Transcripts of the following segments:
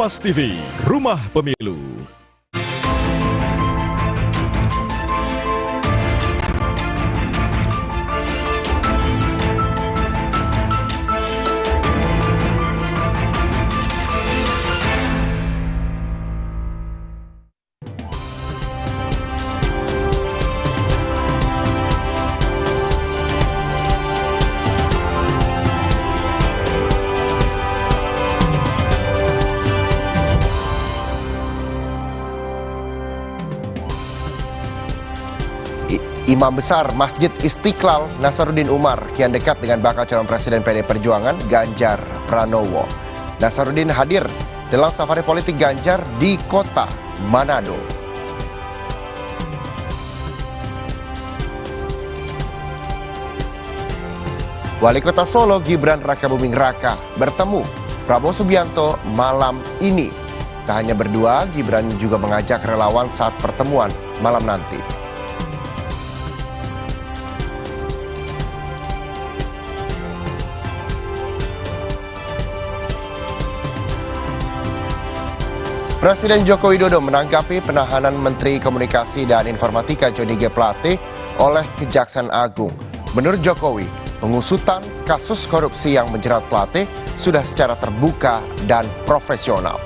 Kompas TV, Rumah Pemilu. Imam Besar Masjid Istiqlal Nasaruddin Umar kian dekat dengan bakal calon presiden PD Perjuangan Ganjar Pranowo. Nasaruddin hadir dalam safari politik Ganjar di kota Manado. Wali Kota Solo Gibran Rakabuming Raka bertemu Prabowo Subianto malam ini. Tak hanya berdua, Gibran juga mengajak relawan saat pertemuan malam nanti. Presiden Joko Widodo menanggapi penahanan Menteri Komunikasi dan Informatika Johnny G. Plate oleh Kejaksaan Agung. Menurut Jokowi, pengusutan kasus korupsi yang menjerat Plate sudah secara terbuka dan profesional.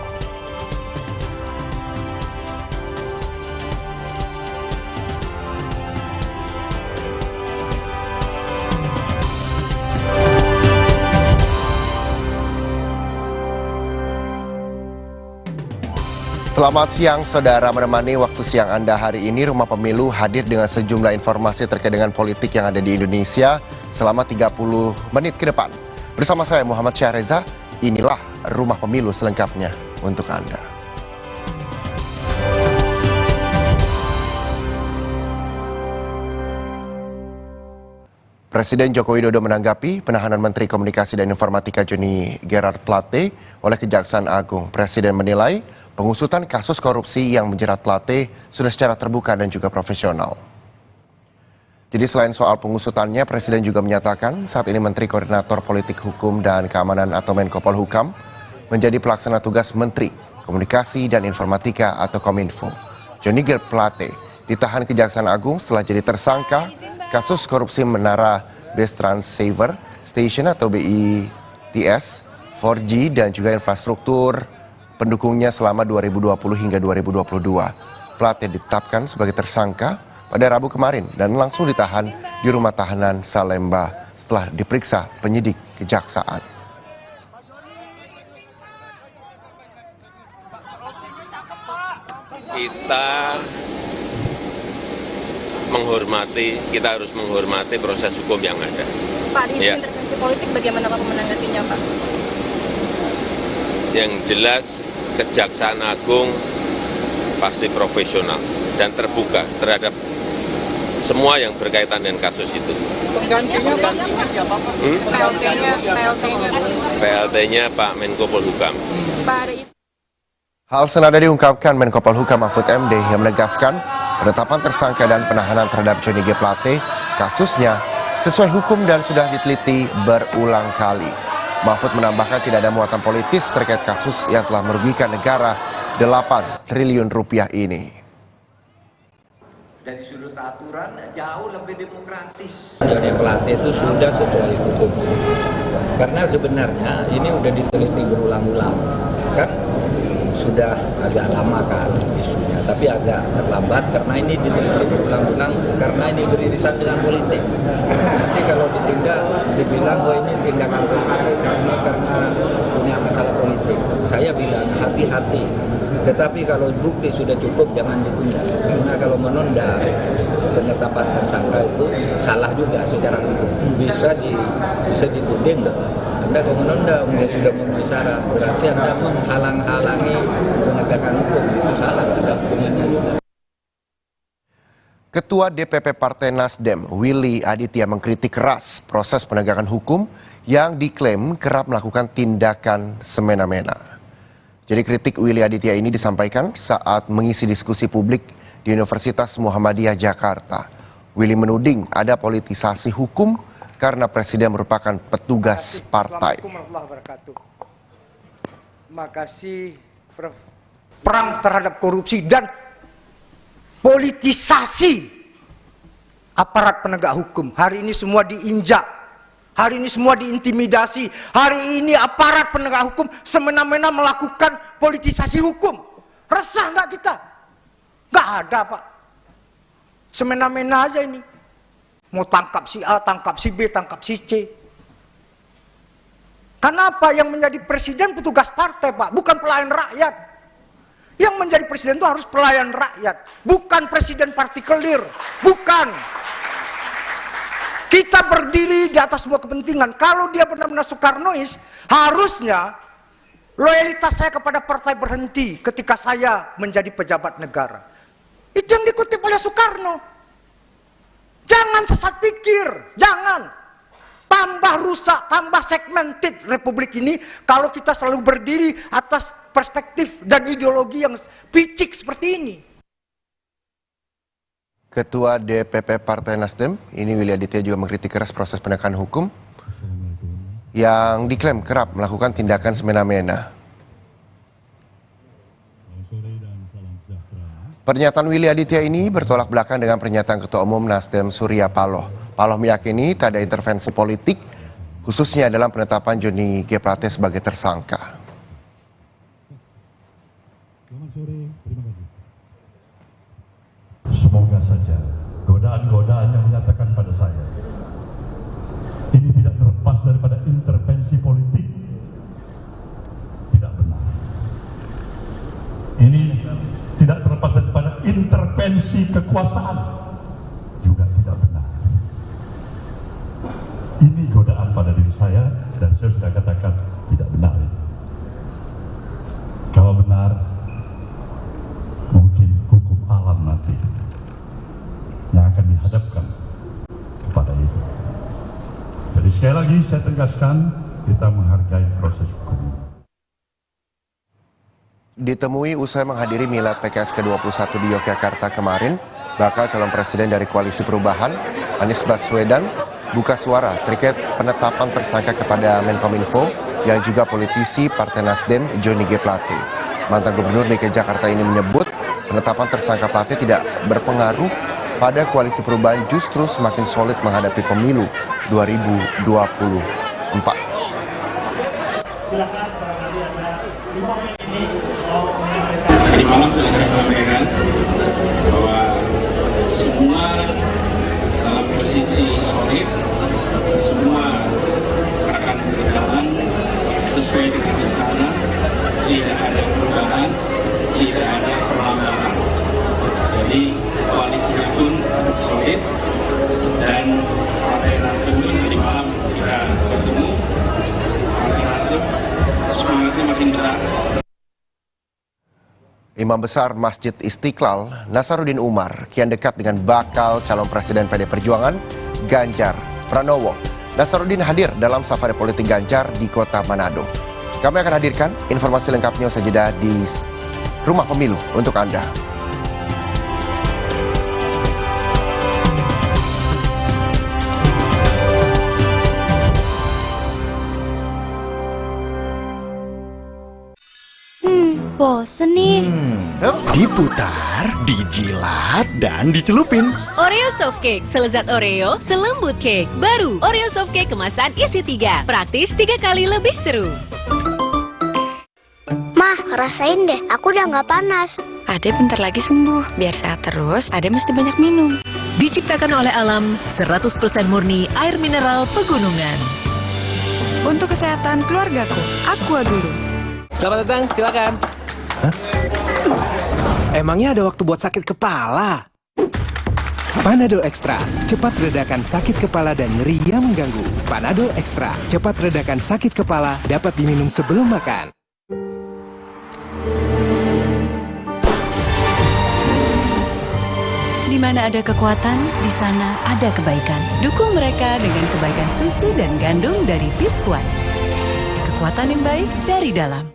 Selamat siang saudara, menemani waktu siang Anda hari ini Rumah Pemilu hadir dengan sejumlah informasi terkait dengan politik yang ada di Indonesia selama 30 menit ke depan. Bersama saya Muhammad Syahreza, inilah Rumah Pemilu selengkapnya untuk Anda. Presiden Joko Widodo menanggapi penahanan Menteri Komunikasi dan Informatika Johnny Gerard Plate oleh Kejaksaan Agung. Presiden menilai pengusutan kasus korupsi yang menjerat Plate sudah secara terbuka dan juga profesional. Jadi selain soal pengusutannya, Presiden juga menyatakan saat ini Menteri Koordinator Politik Hukum dan Keamanan atau Menko Polhukam menjadi pelaksana tugas Menteri Komunikasi dan Informatika atau Kominfo. Johnny Gerard Plate ditahan Kejaksaan Agung setelah jadi tersangka kasus korupsi menara Base Transceiver Station atau BITS, 4G dan juga infrastruktur pendukungnya selama 2020 hingga 2022. Plate ditetapkan sebagai tersangka pada Rabu kemarin dan langsung ditahan di rumah tahanan Salemba setelah diperiksa penyidik kejaksaan. Kita harus menghormati proses hukum yang ada. Pak, isu intervensi politik bagaimana Pak menanggapinya, Pak? Yang jelas Kejaksaan Agung pasti profesional dan terbuka terhadap semua yang berkaitan dengan kasus itu. Penggantinya siapa Pak? PLT-nya Pak Menko Polhukam. Hal senada diungkapkan Menko Polhukam Mahfud MD yang menegaskan penetapan tersangka dan penahanan terhadap Johnny G. Plate kasusnya sesuai hukum dan sudah diteliti berulang kali. Mahfud menambahkan tidak ada muatan politis terkait kasus yang telah merugikan negara 8 triliun rupiah ini. Dari sudut aturan jauh lebih demokratis. Johnny Plate itu sudah sesuai hukum. Karena sebenarnya ini sudah diteliti berulang-ulang. Kan sudah agak lama kan isunya, tapi agak terlambat karena ini diteliti berulang-ulang karena ini beririsan dengan politik. Nanti kalau ditindak dibilang bahwa ini tindakan politik ini karena punya masalah politik. Saya bilang hati-hati. Tetapi kalau bukti sudah cukup jangan ditunda. Karena kalau menunda penetapan tersangka itu salah juga secara hukum. Bisa dituding loh. Anda kalau menunda sudah memenuhi syarat, berarti Anda menghalang-halangi penegakan hukum. Itu salah, ada hukumannya juga. Ketua DPP Partai Nasdem, Willy Aditya mengkritik keras proses penegakan hukum yang diklaim kerap melakukan tindakan semena-mena. Jadi kritik Willy Aditya ini disampaikan saat mengisi diskusi publik di Universitas Muhammadiyah Jakarta. Willy menuding ada politisasi hukum karena presiden merupakan petugas partai. Terima kasih perang terhadap korupsi dan politisasi aparat penegak hukum. Hari ini semua diinjak, hari ini semua diintimidasi, hari ini aparat penegak hukum semena-mena melakukan politisasi hukum. Resah nggak kita? Nggak ada, Pak. Semena-mena aja ini. Mau tangkap si A, tangkap si B, tangkap si C. Kenapa? Yang menjadi presiden petugas partai, Pak, bukan pelayan rakyat. Yang menjadi presiden itu harus pelayan rakyat, bukan presiden partikelir, bukan. Kita berdiri di atas semua kepentingan. Kalau dia benar-benar Soekarnois, harusnya loyalitas saya kepada partai berhenti ketika saya menjadi pejabat negara. Itu yang dikutip oleh Soekarno. Jangan sesat pikir, jangan. Tambah rusak, tambah segmented Republik ini kalau kita selalu berdiri atas perspektif dan ideologi yang picik seperti ini. Ketua DPP Partai Nasdem, ini Willy Aditya, juga mengkritik keras proses penegakan hukum yang diklaim kerap melakukan tindakan semena-mena. Pernyataan Willy Aditya ini bertolak belakang dengan pernyataan Ketua Umum Nasdem Surya Paloh. Paloh meyakini tak ada intervensi politik, khususnya dalam penetapan Johnny G. Plate sebagai tersangka. Semoga saja godaan-godaan yang menyatakan pada saya ini tidak terlepas daripada intervensi politik tidak benar. Ini tidak terlepas daripada intervensi kekuasaan juga tidak benar. Ini godaan pada diri saya dan saya sudah katakan tidak benar itu. Kalau benar, mungkin hukum alam nanti yang akan dihadapkan kepada itu. Jadi sekali lagi saya tegaskan, kita menghargai proses hukum. Ditemui usai menghadiri milad PKS ke-21 di Yogyakarta kemarin, bakal calon presiden dari Koalisi Perubahan, Anies Baswedan, buka suara terkait penetapan tersangka kepada Menkominfo yang juga politisi Partai Nasdem Johnny G. Plate. Mantan Gubernur DKI Jakarta ini menyebut penetapan tersangka Plate tidak berpengaruh pada Koalisi Perubahan, justru semakin solid menghadapi pemilu 2024. Tadi malam sudah saya sampaikan bahwa semua dalam posisi solid, semua akan berjalan sesuai dengan rencana, tidak ada perubahan, tidak ada perlambatan. Jadi koalisinya pun solid dan Partai Nasdem pun tadi malam kita bertemu, Partai Nasdem semangatnya makin besar. Imam Besar Masjid Istiqlal, Nasaruddin Umar, kian dekat dengan bakal calon presiden PD Perjuangan, Ganjar Pranowo. Nasaruddin hadir dalam safari politik Ganjar di kota Manado. Kami akan hadirkan informasi lengkapnya usai jeda di Rumah Pemilu untuk Anda. Bosen nih. Diputar, dijilat, dan dicelupin. Oreo Soft Cake, selezat Oreo, selembut cake. Baru, Oreo Soft Cake kemasan isi 3. Praktis 3 kali lebih seru. Mah, rasain deh, aku udah nggak panas. Ade bentar lagi sembuh, biar sehat terus, Ade mesti banyak minum. Diciptakan oleh alam, 100% murni air mineral pegunungan. Untuk kesehatan keluargaku, Aqua dulu. Selamat datang, silakan. Hah? Emangnya ada waktu buat sakit kepala? Panadol Extra, cepat redakan sakit kepala dan nyeri yang mengganggu. Panadol Extra, cepat redakan sakit kepala, dapat diminum sebelum makan. Di mana ada kekuatan, di sana ada kebaikan. Dukung mereka dengan kebaikan susu dan gandum dari Biskuat. Kekuatan yang baik dari dalam.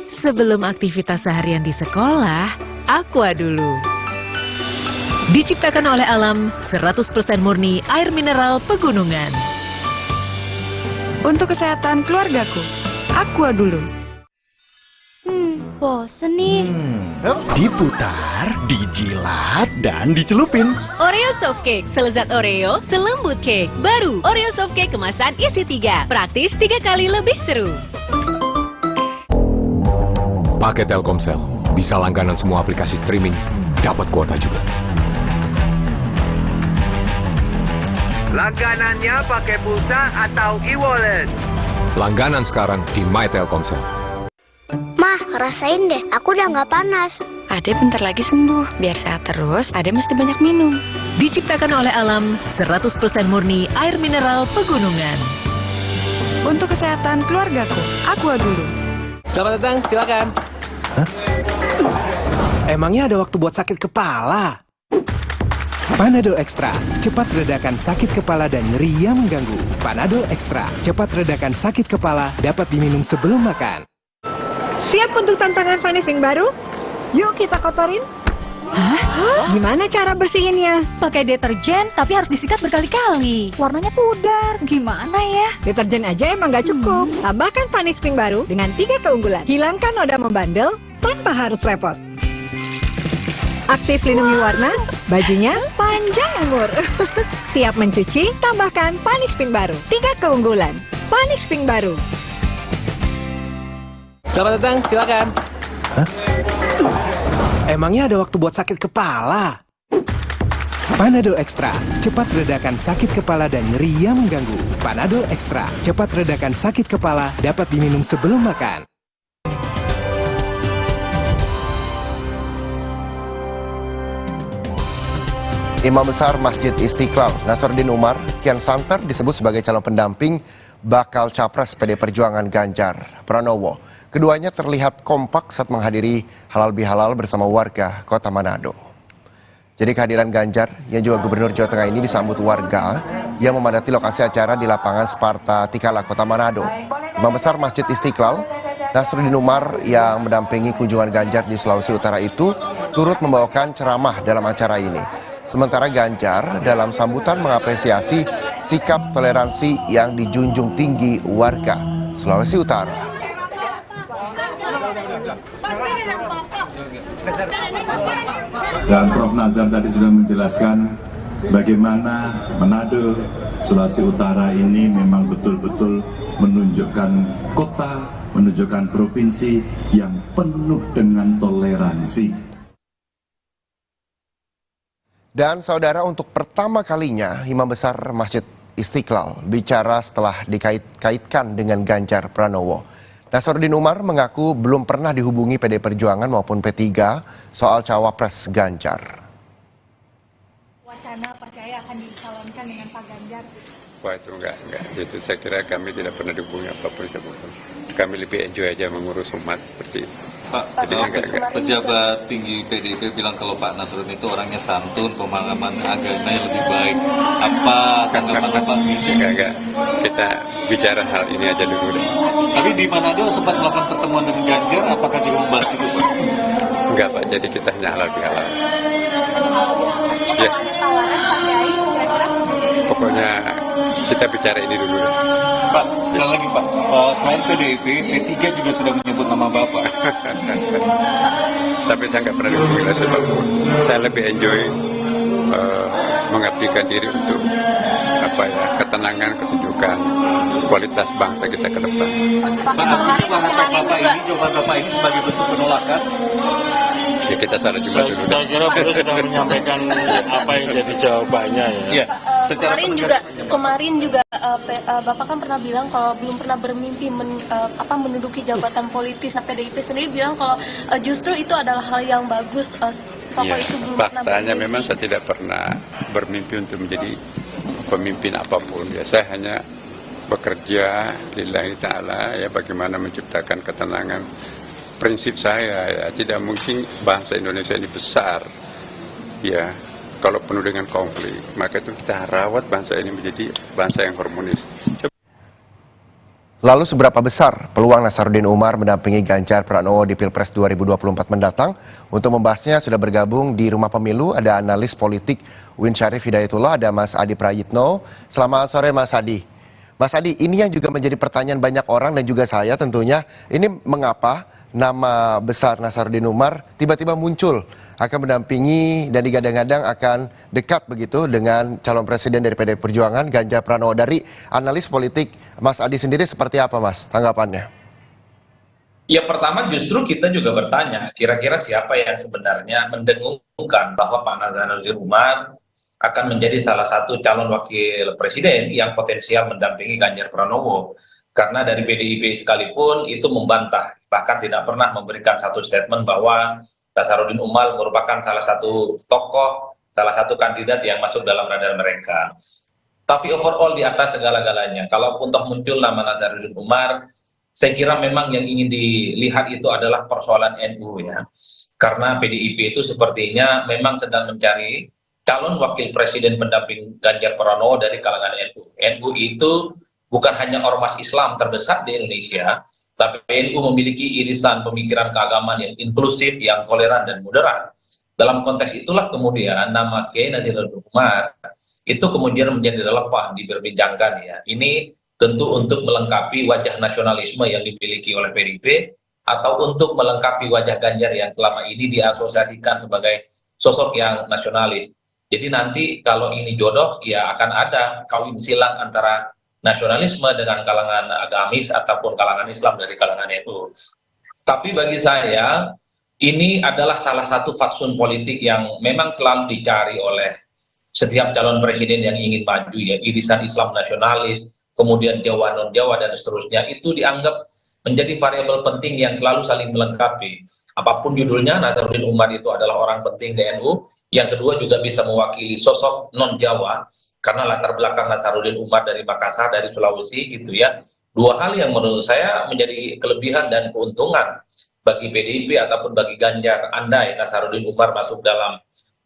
Sebelum aktivitas seharian di sekolah, Aqua dulu. Diciptakan oleh alam, 100% murni air mineral pegunungan. Untuk kesehatan keluargaku, Aqua dulu. bosen nih. Diputar, dijilat, dan dicelupin. Oreo Soft Cake, selezat Oreo, selembut cake. Baru, Oreo Soft Cake kemasan isi 3. Praktis 3 kali lebih seru. Pakai Telkomsel, bisa langganan semua aplikasi streaming, dapat kuota juga. Langganannya pakai pulsa atau e-wallet? Langganan sekarang di My Telkomsel. Mah, rasain deh, aku udah nggak panas. Ade bentar lagi sembuh. Biar sehat terus, Ade mesti banyak minum. Diciptakan oleh alam, 100% murni air mineral pegunungan. Untuk kesehatan keluargaku, Aqua dulu. Selamat datang, silakan. Emangnya ada waktu buat sakit kepala? Panadol Extra, cepat redakan sakit kepala dan nyeri yang mengganggu. Panadol Extra, cepat redakan sakit kepala, dapat diminum sebelum makan. Siap untuk tantangan finishing baru? Yuk kita kotorin. Hah? Gimana cara bersihinnya? Pakai deterjen, tapi harus disikat berkali-kali. Warnanya pudar, gimana ya? Deterjen aja emang gak cukup. Tambahkan Vanish Pink baru dengan 3 keunggulan. Hilangkan noda membandel tanpa harus repot. Aktif lindungi warna, bajunya panjang umur. Tiap mencuci, tambahkan Vanish Pink baru. 3 keunggulan. Vanish Pink baru. Selamat datang, silakan. Emangnya ada waktu buat sakit kepala? Panadol Extra, cepat redakan sakit kepala dan nyeri yang mengganggu. Panadol Extra, cepat redakan sakit kepala, dapat diminum sebelum makan. Imam Besar Masjid Istiqlal, Nasruddin Umar, kian santer disebut sebagai calon pendamping bakal capres PD Perjuangan Ganjar Pranowo. Keduanya terlihat kompak saat menghadiri halal bihalal bersama warga Kota Manado. Jadi kehadiran Ganjar, yang juga Gubernur Jawa Tengah ini disambut warga yang memadati lokasi acara di lapangan Sparta Tikala, Kota Manado. Imam Besar Masjid Istiqlal, Nasruddin Umar yang mendampingi kunjungan Ganjar di Sulawesi Utara itu turut membawakan ceramah dalam acara ini. Sementara Ganjar dalam sambutan mengapresiasi sikap toleransi yang dijunjung tinggi warga Sulawesi Utara. Dan Prof. Nazar tadi sudah menjelaskan bagaimana Manado, Sulawesi Utara ini memang betul-betul menunjukkan kota, menunjukkan provinsi yang penuh dengan toleransi. Dan saudara, untuk pertama kalinya Imam Besar Masjid Istiqlal bicara setelah dikait-kaitkan dengan Ganjar Pranowo. Nasruddin Umar mengaku belum pernah dihubungi PD Perjuangan maupun P3 soal cawapres Ganjar. Wacana percaya akan dicalonkan dengan Pak Ganjar. Wah, itu enggak. Itu saya kira kami tidak pernah dihubungi apapun siapapun. Kami lebih enjoy aja mengurus umat seperti itu. Pak, pejabat tinggi PDIP bilang kalau Pak Nasruddin itu orangnya santun, pemahaman agamanya lebih baik. Apa tanggapan Pak Bijak? Enggak. Kita bicara hal ini aja dulu deh. Tapi di Manado sempat melakukan pertemuan dengan Ganjar, apakah juga membahas itu, Pak? Enggak, Pak. Jadi kita hanya halal bihalal. Ya. Pokoknya kita bicara ini dulu deh. Pak, sekali lagi Pak, selain PDIP, P3 juga sudah menyebut nama Bapak. Tapi saya nggak pernah dihubungi siapapun. Saya lebih enjoy mengabdikan diri untuk ketenangan, kesejukan, kualitas bangsa kita ke depan. Pak, artinya bahasa Bapak ini, jawaban Bapak ini sebagai bentuk penolakan? Ya, kita salah jumpa dulu. Saya kira beliau sudah menyampaikan apa yang jadi jawabannya ya. Kemarin juga Bapak kan pernah bilang kalau belum pernah bermimpi menduduki jabatan politis. Nah, PDIP sendiri bilang kalau justru itu adalah hal yang bagus. Itu belum faktanya memang saya tidak pernah bermimpi untuk menjadi pemimpin apapun. Ya, saya hanya bekerja lillahi ta'ala, ya, bagaimana menciptakan ketenangan. Prinsip saya, ya, tidak mungkin bangsa Indonesia ini besar, ya, kalau penuh dengan konflik. Maka itu kita rawat bangsa ini menjadi bangsa yang harmonis. Lalu seberapa besar peluang Nasruddin Umar mendampingi Ganjar Pranowo di Pilpres 2024 mendatang? Untuk membahasnya sudah bergabung di Rumah Pemilu, ada analis politik Win Syarif Hidayatullah, ada Mas Adi Prayitno. Selamat sore Mas Adi. Mas Adi, ini yang juga menjadi pertanyaan banyak orang dan juga saya tentunya, ini mengapa nama besar Nasaruddin Umar tiba-tiba muncul akan mendampingi dan digadang-gadang akan dekat begitu dengan calon presiden dari PDI Perjuangan, Ganjar Pranowo. Dari analis politik Mas Adi sendiri seperti apa, Mas, tanggapannya? Ya, pertama justru kita juga bertanya, kira-kira siapa yang sebenarnya mendengungkan bahwa Pak Nasaruddin Umar akan menjadi salah satu calon wakil presiden yang potensial mendampingi Ganjar Pranowo. Karena dari PDIP sekalipun itu membantah, bahkan tidak pernah memberikan satu statement bahwa Nasaruddin Umar merupakan salah satu tokoh, salah satu kandidat yang masuk dalam radar mereka. Tapi overall di atas segala-galanya, kalaupun toh muncul nama Nasaruddin Umar, saya kira memang yang ingin dilihat itu adalah persoalan NU ya. Karena PDIP itu sepertinya memang sedang mencari calon wakil presiden pendamping Ganjar Pranowo dari kalangan NU. NU itu bukan hanya ormas Islam terbesar di Indonesia, tapi NU memiliki irisan pemikiran keagamaan yang inklusif, yang toleran dan moderat. Dalam konteks itulah kemudian nama Kiai Nasaruddin Umar itu kemudian menjadi relevan diperbincangkan ya. Ini tentu untuk melengkapi wajah nasionalisme yang dimiliki oleh PDIP atau untuk melengkapi wajah Ganjar yang selama ini diasosiasikan sebagai sosok yang nasionalis. Jadi nanti kalau ini jodoh ya akan ada kawin silang antara nasionalisme dengan kalangan agamis ataupun kalangan Islam dari kalangan NU. Tapi bagi saya ini adalah salah satu fatsun politik yang memang selalu dicari oleh setiap calon presiden yang ingin maju ya, irisan Islam nasionalis, kemudian Jawa non Jawa dan seterusnya, itu dianggap menjadi variabel penting yang selalu saling melengkapi. Apapun judulnya, Nasaruddin Umar itu adalah orang penting di NU. Yang kedua juga bisa mewakili sosok non Jawa karena latar belakang Nasaruddin Umar dari Makassar, dari Sulawesi gitu ya. Dua hal yang menurut saya menjadi kelebihan dan keuntungan bagi PDIP ataupun bagi Ganjar andai Nasaruddin Umar masuk dalam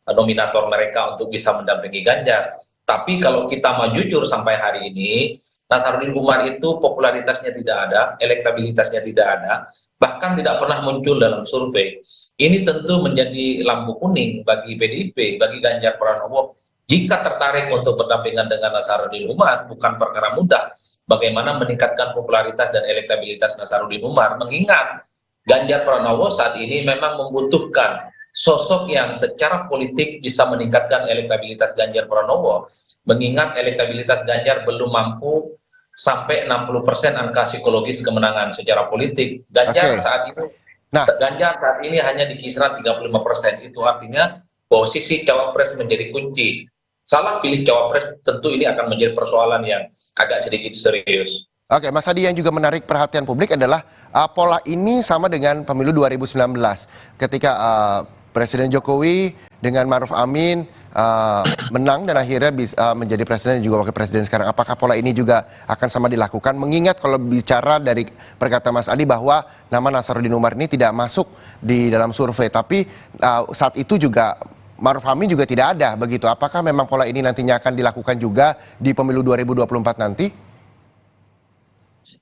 nominator mereka untuk bisa mendampingi Ganjar. Tapi kalau kita mau jujur sampai hari ini, Nasaruddin Umar itu popularitasnya tidak ada, elektabilitasnya tidak ada, bahkan tidak pernah muncul dalam survei. Ini tentu menjadi lampu kuning bagi PDIP, bagi Ganjar Pranowo. Jika tertarik untuk berdampingan dengan Nasaruddin Umar, bukan perkara mudah bagaimana meningkatkan popularitas dan elektabilitas Nasaruddin Umar, mengingat Ganjar Pranowo saat ini memang membutuhkan sosok yang secara politik bisa meningkatkan elektabilitas Ganjar Pranowo, mengingat elektabilitas Ganjar belum mampu sampai 60% angka psikologis kemenangan secara politik. Ganjar saat ini hanya di kisaran 35%. Itu artinya posisi cawapres menjadi kunci. Salah pilih cawapres tentu ini akan menjadi persoalan yang agak sedikit serius. Oke, Mas Adi, yang juga menarik perhatian publik adalah pola ini sama dengan pemilu 2019 ketika Presiden Jokowi dengan Ma'ruf Amin menang dan akhirnya bisa menjadi presiden dan juga wakil presiden sekarang. Apakah pola ini juga akan sama dilakukan? Mengingat kalau bicara dari perkataan Mas Adi bahwa nama Nasaruddin Umar ini tidak masuk di dalam survei, tapi saat itu juga Ma'ruf Amin juga tidak ada begitu. Apakah memang pola ini nantinya akan dilakukan juga di pemilu 2024 nanti?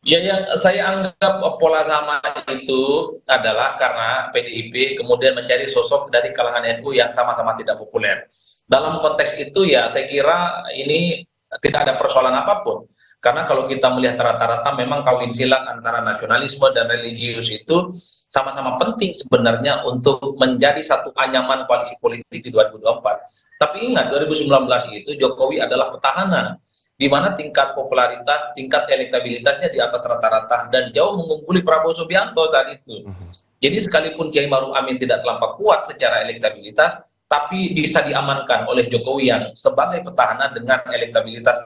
Ya, yang saya anggap pola sama itu adalah karena PDIP kemudian mencari sosok dari kalangan NU yang sama-sama tidak populer. Dalam konteks itu ya saya kira ini tidak ada persoalan apapun. Karena kalau kita melihat rata-rata memang kawin silang antara nasionalisme dan religius itu sama-sama penting sebenarnya untuk menjadi satu anyaman koalisi politik di 2024. Tapi ingat 2019 itu Jokowi adalah petahana, di mana tingkat popularitas, tingkat elektabilitasnya di atas rata-rata dan jauh mengungguli Prabowo Subianto saat itu. Jadi sekalipun Kiai Ma'ruf Amin tidak terlampau kuat secara elektabilitas, tapi bisa diamankan oleh Jokowi yang sebagai petahana dengan elektabilitas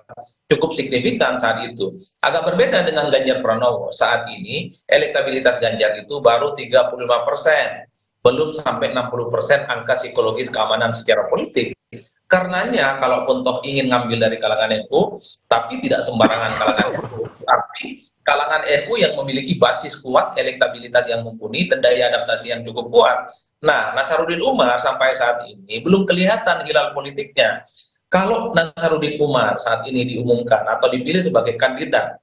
cukup signifikan saat itu. Agak berbeda dengan Ganjar Pranowo. Saat ini elektabilitas Ganjar itu baru 35%, belum sampai 60% angka psikologis keamanan secara politik. Karenanya kalaupun toh ingin ngambil dari kalangan NU, tapi tidak sembarangan kalangan NU, tapi kalangan NU yang memiliki basis kuat, elektabilitas yang mumpuni, dan daya adaptasi yang cukup kuat. Nah, Nasaruddin Umar sampai saat ini belum kelihatan hilal politiknya. Kalau Nasaruddin Umar saat ini diumumkan atau dipilih sebagai kandidat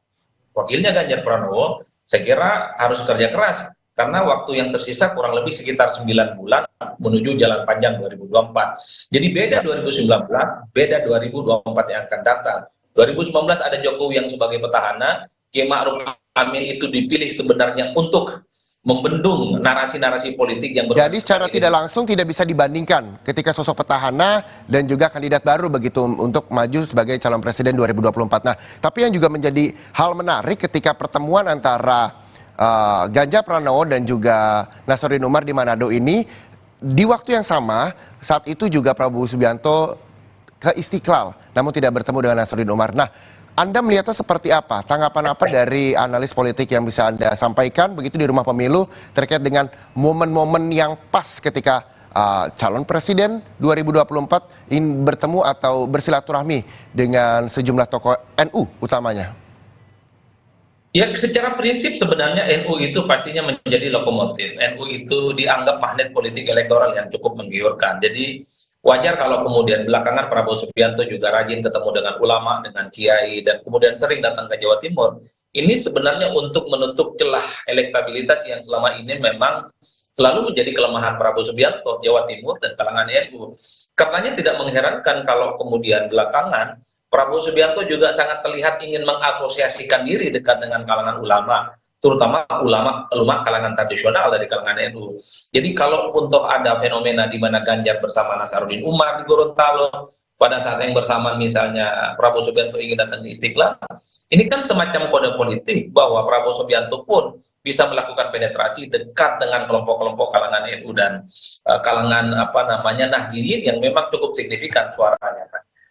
wakilnya Ganjar Pranowo, saya kira harus kerja keras. Karena waktu yang tersisa kurang lebih sekitar 9 bulan menuju jalan panjang 2024. Jadi beda 2019, beda 2024 yang akan datang. 2019 ada Jokowi yang sebagai petahana, Kiai Ma'ruf Amin itu dipilih sebenarnya untuk membendung narasi-narasi politik yang Jadi secara tidak langsung tidak bisa dibandingkan ketika sosok petahana dan juga kandidat baru begitu untuk maju sebagai calon presiden 2024. Nah, tapi yang juga menjadi hal menarik ketika pertemuan antara Ganjar Pranowo dan juga Nasaruddin Umar di Manado ini, di waktu yang sama saat itu juga Prabowo Subianto ke Istiqlal, namun tidak bertemu dengan Nasaruddin Umar. Nah, Anda melihatnya seperti apa? Tanggapan apa dari analis politik yang bisa Anda sampaikan begitu di Rumah Pemilu terkait dengan momen-momen yang pas ketika calon presiden 2024 ingin bertemu atau bersilaturahmi dengan sejumlah tokoh NU utamanya? Ya, secara prinsip sebenarnya NU itu pastinya menjadi lokomotif. NU itu dianggap magnet politik elektoral yang cukup menggiurkan. Jadi wajar kalau kemudian belakangan Prabowo Subianto juga rajin ketemu dengan ulama, dengan kiai, dan kemudian sering datang ke Jawa Timur. Ini sebenarnya untuk menutup celah elektabilitas yang selama ini memang selalu menjadi kelemahan Prabowo Subianto, Jawa Timur, dan kalangan NU. Karenanya tidak mengherankan kalau kemudian belakangan Prabowo Subianto juga sangat terlihat ingin mengasosiasikan diri dekat dengan kalangan ulama, terutama ulama kalangan tradisional dari kalangan NU. Jadi kalaupun toh ada fenomena di mana Ganjar bersama Nasaruddin Umar di Gorontalo, pada saat yang bersamaan misalnya Prabowo Subianto ingin datang ke Istiqlal, ini kan semacam kode politik bahwa Prabowo Subianto pun bisa melakukan penetrasi dekat dengan kelompok-kelompok kalangan NU dan kalangan Nahdliyin yang memang cukup signifikan suaranya.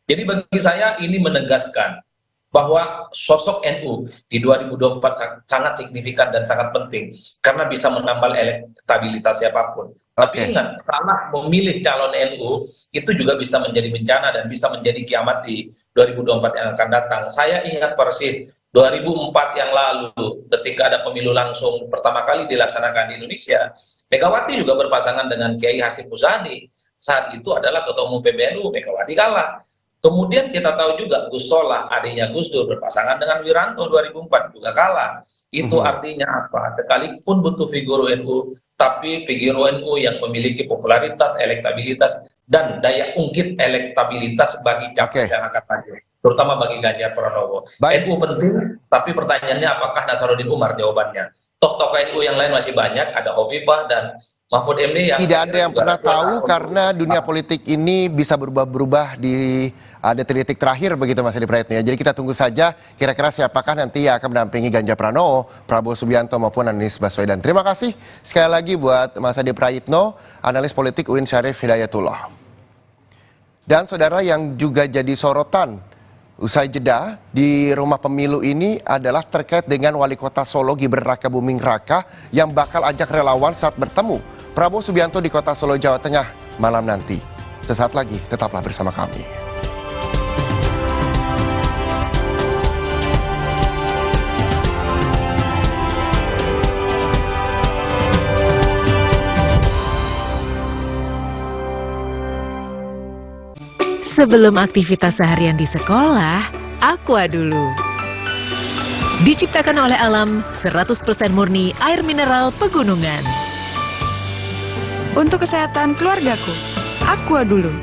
Jadi bagi saya ini menegaskan bahwa sosok NU di 2024 sangat signifikan dan sangat penting karena bisa menambal elektabilitas siapapun. Tapi ingat, salah memilih calon NU itu juga bisa menjadi bencana dan bisa menjadi kiamat di 2024 yang akan datang. Saya ingat persis 2004 yang lalu ketika ada pemilu langsung pertama kali dilaksanakan di Indonesia, Megawati juga berpasangan dengan Kiai Hasyim Muzani. Saat itu adalah Ketua Umum PBNU, Megawati kalah. Kemudian kita tahu juga Gus Solah, adiknya Gus Dur, berpasangan dengan Wiranto 2004 juga kalah. Itu artinya apa? Sekalipun butuh figur NU, tapi figur NU yang memiliki popularitas, elektabilitas, dan daya ungkit elektabilitas bagi capres yang akan maju, terutama bagi Ganjar Pranowo. NU penting, tapi pertanyaannya apakah Nasaruddin Umar? Jawabannya. Tokoh NU yang lain masih banyak, ada Hovifah dan Mahfud MD yang tidak ada yang pernah tahu karena dunia politik ini bisa berubah-berubah di detik-detik terakhir begitu Mas Edi Praetno ya. Jadi kita tunggu saja kira-kira siapakah nanti yang akan mendampingi Ganjar Pranowo, Prabowo Subianto maupun Anies Baswedan. Terima kasih sekali lagi buat Mas Edi Praetno, analis politik UIN Syarif Hidayatullah. Dan saudara yang juga jadi sorotan usai jeda di Rumah Pemilu ini adalah terkait dengan Wali Kota Solo Gibran Rakabuming Raka yang bakal ajak relawan saat bertemu Prabowo Subianto di Kota Solo, Jawa Tengah malam nanti. Sesaat lagi, tetaplah bersama kami. Sebelum aktivitas seharian di sekolah, Aqua dulu. Diciptakan oleh alam, 100% murni air mineral pegunungan. Untuk kesehatan keluargaku, Aqua dulu.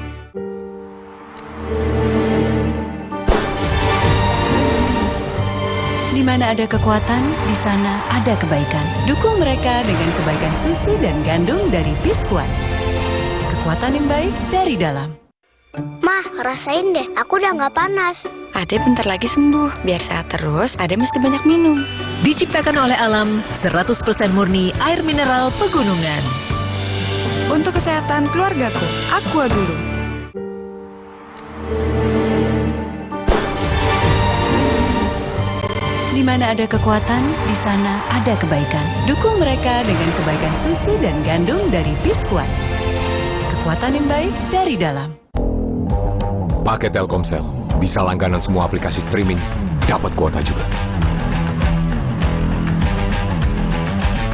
Di mana ada kekuatan, di sana ada kebaikan. Dukung mereka dengan kebaikan susu dan gandum dari Biskuat. Kekuatan yang baik dari dalam. Mah, rasain deh, aku udah nggak panas. Ade bentar lagi sembuh, biar sehat terus, Ade mesti banyak minum. Diciptakan oleh alam, 100% murni air mineral pegunungan. Untuk kesehatan keluargaku, Aqua dulu. Di mana ada kekuatan, di sana ada kebaikan. Dukung mereka dengan kebaikan susu dan gandum dari Biskuat. Kekuatan yang baik dari dalam. Pakai Telkomsel, bisa langganan semua aplikasi streaming, dapat kuota juga.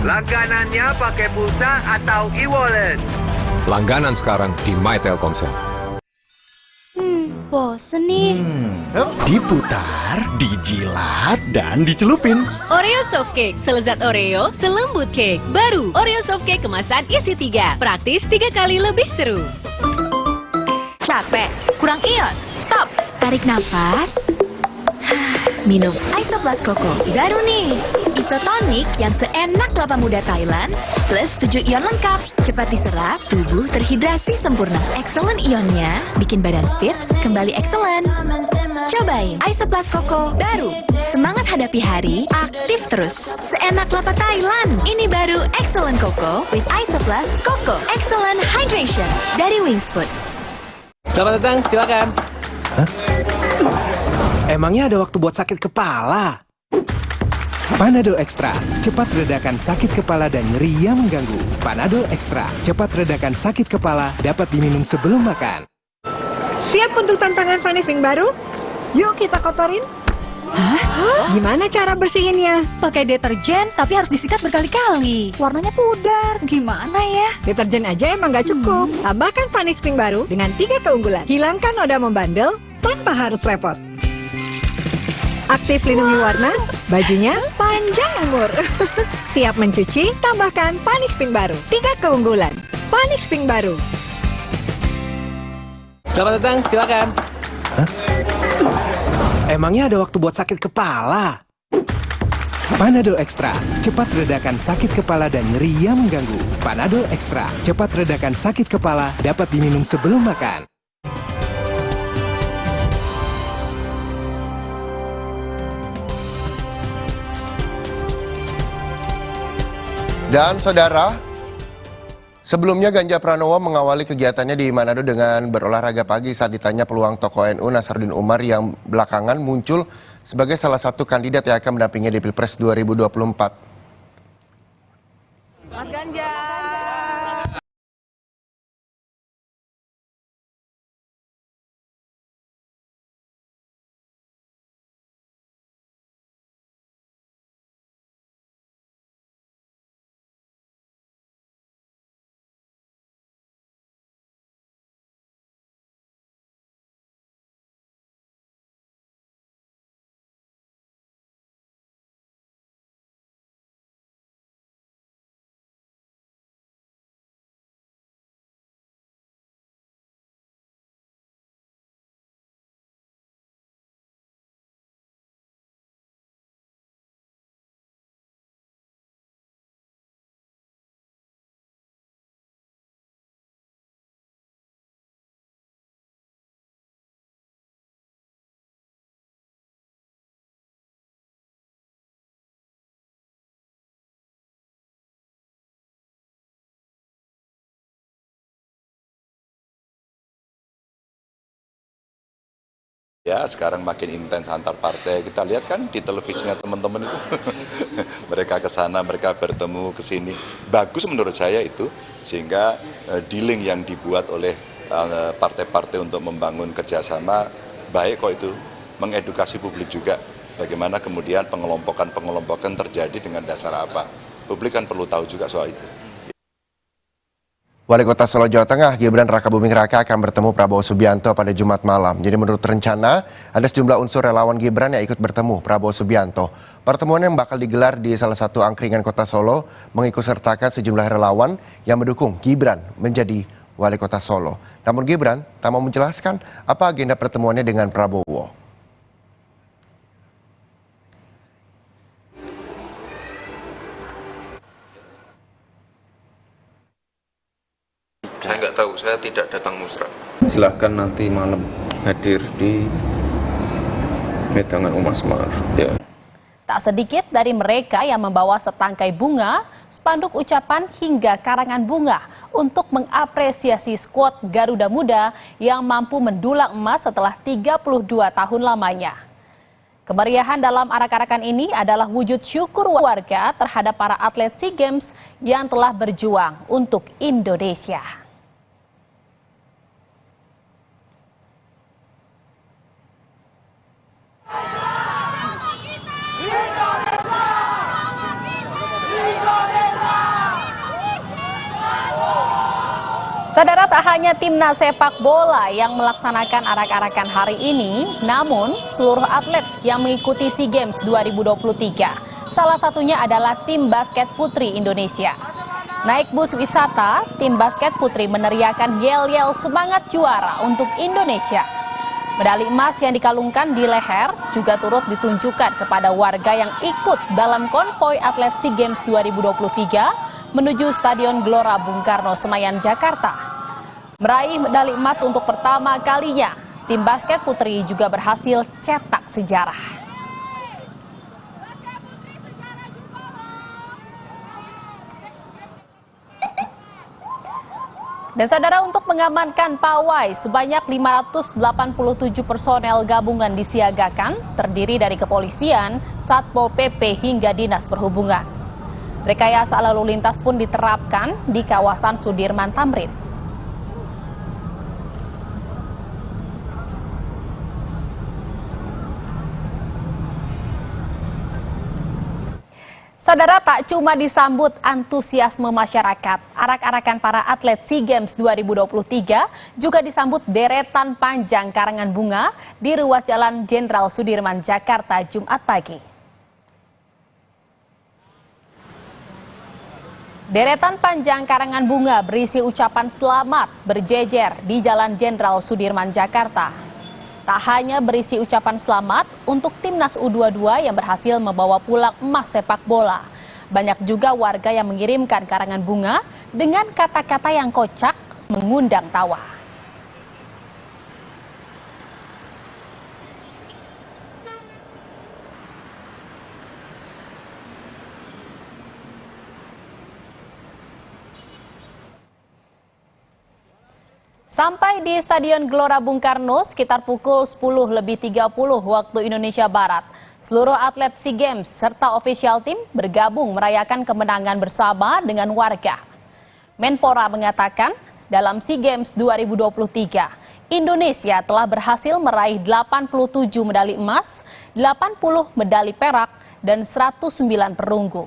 Langganannya pakai pulsa atau e-wallet? Langganan sekarang di My Telkomsel. Bosen nih. Diputar, dijilat, dan dicelupin. Oreo Soft Cake, selezat Oreo, selembut cake. Baru, Oreo Soft Cake kemasan isi 3. Praktis 3 kali lebih seru. Capek, kurang ion. Stop, tarik nafas. Minum Isoplus Coco, baru nih. Isotonik yang seenak kelapa muda Thailand plus 7 ion lengkap. Cepat diserap, tubuh terhidrasi sempurna. Excellent ionnya bikin badan fit, kembali excellent. Cobain Isoplus Coco baru. Semangat hadapi hari, aktif terus. Seenak kelapa Thailand. Ini baru Excellent Coco with Isoplus Coco. Excellent Hydration dari Wings Food. Selamat datang, silakan. Emangnya ada waktu buat sakit kepala? Panadol Extra, cepat redakan sakit kepala dan nyeri yang mengganggu. Panadol Extra, cepat redakan sakit kepala, dapat diminum sebelum makan. Siap untuk tantangan Funny Spring baru? Yuk kita kotorin. Hah? Gimana cara bersihinnya? Pakai deterjen, tapi harus disikat berkali-kali. Warnanya pudar. Gimana ya? Deterjen aja emang gak cukup. Tambahkan Funny Spring baru dengan 3 keunggulan. Hilangkan noda membandel tanpa harus repot. Aktif lindungi warna, bajunya panjang umur. Tiap mencuci, tambahkan Funny Spring baru. 3 keunggulan. Funny Spring baru. Selamat datang, silakan. Emangnya ada waktu buat sakit kepala? Panadol Extra, cepat redakan sakit kepala dan nyeri yang mengganggu. Panadol Extra, cepat redakan sakit kepala, dapat diminum sebelum makan. Dan saudara, sebelumnya Ganjar Pranowo mengawali kegiatannya di Manado dengan berolahraga pagi saat ditanya peluang tokoh NU Nasaruddin Umar yang belakangan muncul sebagai salah satu kandidat yang akan mendampingi di Pilpres 2024. Mas Ganjar. Ya, sekarang makin intens antar partai. Kita lihat kan di televisinya teman-teman itu. Mereka ke sana, mereka bertemu ke sini. Bagus menurut saya itu. Sehingga dealing yang dibuat oleh partai-partai untuk membangun kerjasama, baik kok itu. Mengedukasi publik juga. Bagaimana kemudian pengelompokan terjadi dengan dasar apa. Publik kan perlu tahu juga soal itu. Wali Kota Solo, Jawa Tengah, Gibran Rakabuming Raka akan bertemu Prabowo Subianto pada Jumat malam. Jadi menurut rencana, ada sejumlah unsur relawan Gibran yang ikut bertemu Prabowo Subianto. Pertemuan yang bakal digelar di salah satu angkringan Kota Solo mengikutsertakan sejumlah relawan yang mendukung Gibran menjadi Wali Kota Solo. Namun Gibran tak mau menjelaskan apa agenda pertemuannya dengan Prabowo. Saya nggak tahu, saya tidak datang musrah. Silahkan nanti malam hadir di Medangan Umar Semar. Ya. Tak sedikit dari mereka yang membawa setangkai bunga, spanduk ucapan hingga karangan bunga untuk mengapresiasi skuad Garuda Muda yang mampu mendulang emas setelah 32 tahun lamanya. Kemeriahan dalam arak-arakan ini adalah wujud syukur warga terhadap para atlet SEA Games yang telah berjuang untuk Indonesia. Saudara, tak hanya timnas sepak bola yang melaksanakan arak-arakan hari ini, namun seluruh atlet yang mengikuti SEA Games 2023. Salah satunya adalah tim basket putri Indonesia. Naik bus wisata, tim basket putri meneriakan yel-yel semangat juara untuk Indonesia. Medali emas yang dikalungkan di leher juga turut ditunjukkan kepada warga yang ikut dalam konvoi atlet SEA Games 2023 menuju Stadion Gelora Bung Karno, Senayan, Jakarta. Meraih medali emas untuk pertama kalinya, tim basket putri juga berhasil cetak sejarah. Dan saudara, untuk mengamankan pawai, sebanyak 587 personel gabungan disiagakan, terdiri dari kepolisian, Satpol PP hingga Dinas Perhubungan. Rekayasa lalu lintas pun diterapkan di kawasan Sudirman Tamrin. Saudara, tak cuma disambut antusiasme masyarakat, arak-arakan para atlet SEA Games 2023 juga disambut deretan panjang karangan bunga di ruas Jalan Jenderal Sudirman, Jakarta, Jumat pagi. Deretan panjang karangan bunga berisi ucapan selamat berjejer di Jalan Jenderal Sudirman, Jakarta. Tak hanya berisi ucapan selamat untuk timnas U22 yang berhasil membawa pulang emas sepak bola. Banyak juga warga yang mengirimkan karangan bunga dengan kata-kata yang kocak mengundang tawa. Sampai di Stadion Gelora Bung Karno sekitar pukul 10:30 waktu Indonesia Barat. Seluruh atlet SEA Games serta official tim bergabung merayakan kemenangan bersama dengan warga. Menpora mengatakan dalam SEA Games 2023, Indonesia telah berhasil meraih 87 medali emas, 80 medali perak, dan 109 perunggu.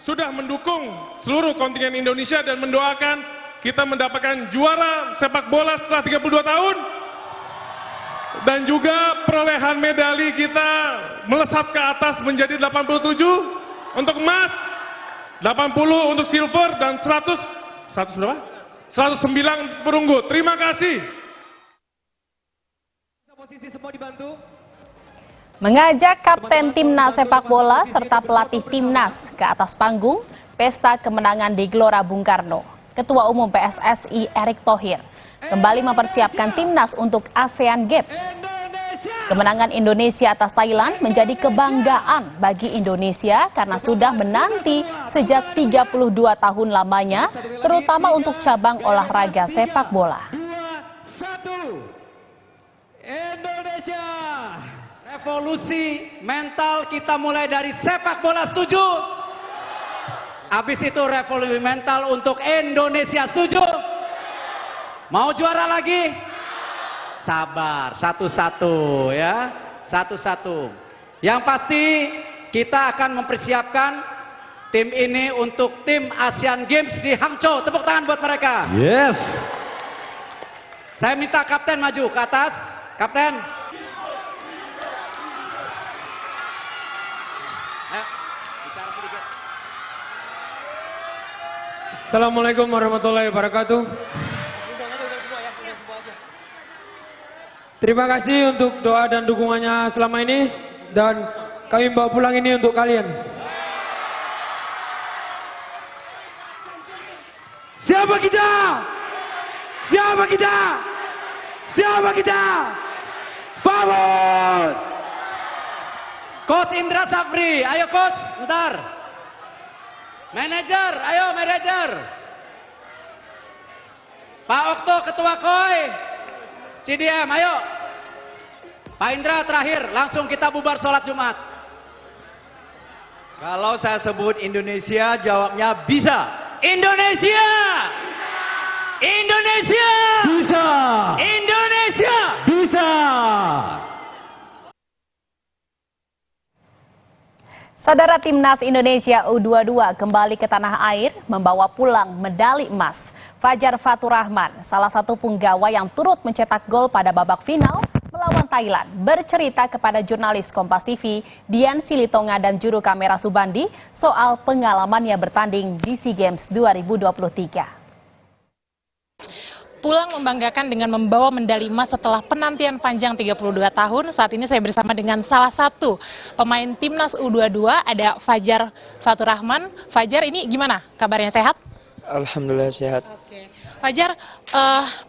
Sudah mendukung seluruh kontingen Indonesia dan mendoakan kita mendapatkan juara sepak bola setelah 32 tahun. Dan juga perolehan medali kita melesat ke atas menjadi 87 untuk emas, 80 untuk silver, dan 100 berapa? 109 perunggu. Terima kasih. Posisi semua dibantu. Mengajak Kapten Timnas sepak bola serta pelatih Timnas ke atas panggung pesta kemenangan di Gelora Bung Karno. Ketua Umum PSSI Erick Thohir kembali mempersiapkan Timnas untuk ASEAN Games. Kemenangan Indonesia atas Thailand menjadi kebanggaan bagi Indonesia karena sudah menanti sejak 32 tahun lamanya, terutama untuk cabang olahraga sepak bola. 2-1 Indonesia. Revolusi mental kita mulai dari sepak bola, setuju? Habis itu revolusi mental untuk Indonesia, setuju? Mau juara lagi? Sabar, satu-satu ya, satu-satu. Yang pasti kita akan mempersiapkan tim ini untuk tim ASEAN Games di Hangzhou. Tepuk tangan buat mereka. Yes. Saya minta kapten maju ke atas, kapten. Assalamualaikum warahmatullahi wabarakatuh. Terima kasih untuk doa dan dukungannya selama ini, dan kami bawa pulang ini untuk kalian. Siapa kita? Siapa kita? Siapa kita? Vamos! Coach Indra Safri, ayo coach, bentar. Manajer, ayo manajer. Pak Okto, Ketua KOI. CDM, ayo. Pak Indra terakhir, langsung kita bubar sholat Jumat. Kalau saya sebut Indonesia, jawabnya bisa. Indonesia! Indonesia! Bisa! Indonesia! Bisa! Saudara, Timnas Indonesia U22 kembali ke tanah air membawa pulang medali emas. Fajar Faturrahman, salah satu punggawa yang turut mencetak gol pada babak final melawan Thailand bercerita kepada jurnalis Kompas TV Dian Silitonga dan juru kamera Subandi soal pengalamannya bertanding di SEA Games 2023. Pulang membanggakan dengan membawa medali emas setelah penantian panjang 32 tahun. Saat ini saya bersama dengan salah satu pemain Timnas U22, ada Fajar Faturrahman. Fajar, ini gimana kabarnya, sehat? Alhamdulillah sehat. Oke. Fajar,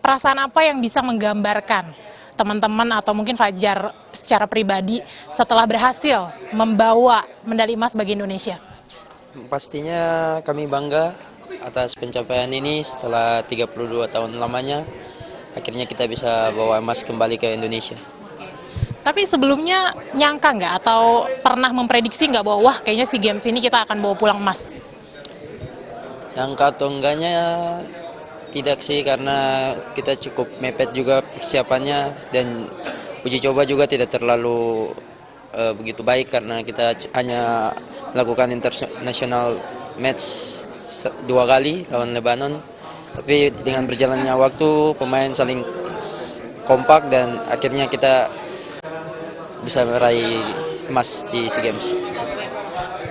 perasaan apa yang bisa menggambarkan teman-teman atau mungkin Fajar secara pribadi setelah berhasil membawa medali emas bagi Indonesia? Pastinya kami bangga atas pencapaian ini setelah 32 tahun lamanya. Akhirnya kita bisa bawa emas kembali ke Indonesia. Tapi sebelumnya nyangka nggak atau pernah memprediksi nggak bahwa wah kayaknya SEA Games ini kita akan bawa pulang emas? Nyangka atau enggaknya tidak sih, karena kita cukup mepet juga persiapannya dan uji coba juga tidak terlalu begitu baik karena kita hanya melakukan international match 2 kali lawan Lebanon. Tapi dengan berjalannya waktu pemain saling kompak dan akhirnya kita bisa meraih emas di SEA Games.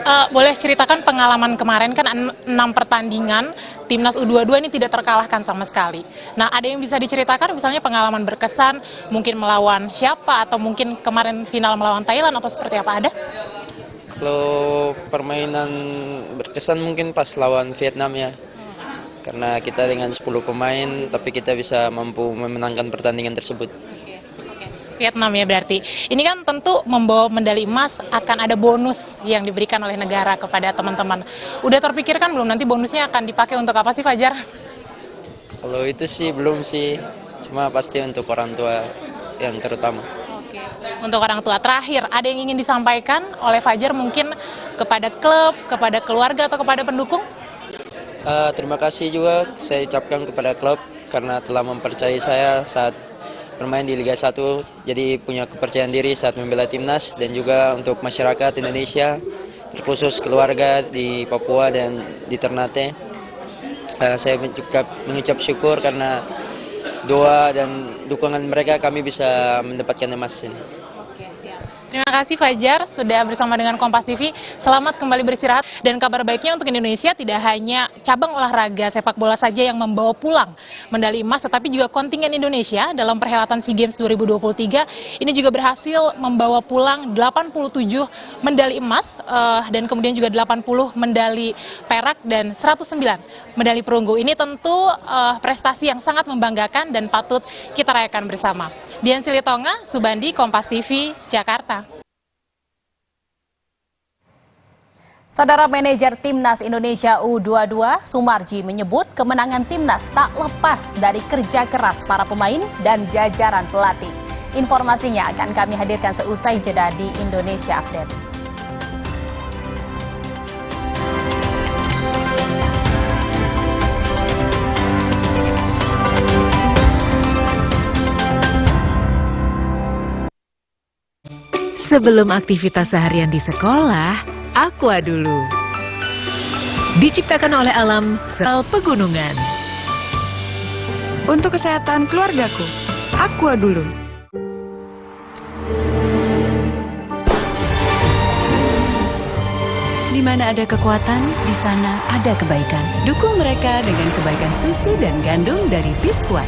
Boleh ceritakan pengalaman kemarin, kan 6 pertandingan Timnas U22 ini tidak terkalahkan sama sekali. Nah, ada yang bisa diceritakan misalnya pengalaman berkesan, mungkin melawan siapa atau mungkin kemarin final melawan Thailand atau seperti apa, ada? Kalau permainan berkesan mungkin pas lawan Vietnam ya. Karena kita dengan 10 pemain tapi kita bisa mampu memenangkan pertandingan tersebut. Vietnam ya berarti. Ini kan tentu membawa medali emas akan ada bonus yang diberikan oleh negara kepada teman-teman. Udah terpikirkan belum nanti bonusnya akan dipakai untuk apa sih, Fajar? Kalau itu sih belum sih. Cuma pasti untuk orang tua yang terutama. Untuk orang tua, terakhir ada yang ingin disampaikan oleh Fajar mungkin kepada klub, kepada keluarga atau kepada pendukung? Terima kasih juga saya ucapkan kepada klub karena telah mempercayai saya saat bermain di Liga 1, jadi punya kepercayaan diri saat membela timnas, dan juga untuk masyarakat Indonesia, terkhusus keluarga di Papua dan di Ternate. Saya mengucap syukur karena doa dan dukungan mereka kami bisa mendapatkan emas ini. Terima kasih Fajar sudah bersama dengan Kompas TV. Selamat kembali beristirahat. Dan kabar baiknya untuk Indonesia tidak hanya cabang olahraga sepak bola saja yang membawa pulang medali emas, tetapi juga kontingen Indonesia dalam perhelatan SEA Games 2023 ini juga berhasil membawa pulang 87 medali emas dan kemudian juga 80 medali perak dan 109 medali perunggu. Ini tentu prestasi yang sangat membanggakan dan patut kita rayakan bersama. Dian Silitonga, Subandi, Kompas TV, Jakarta. Saudara manajer Timnas Indonesia U22, Sumarji, menyebut kemenangan Timnas tak lepas dari kerja keras para pemain dan jajaran pelatih. Informasinya akan kami hadirkan seusai jeda di Indonesia Update. Sebelum aktivitas seharian di sekolah, Aqua dulu. Diciptakan oleh alam sel pegunungan. Untuk kesehatan keluargaku, Aqua dulu. Di mana ada kekuatan, di sana ada kebaikan. Dukung mereka dengan kebaikan susu dan gandum dari Biskuat.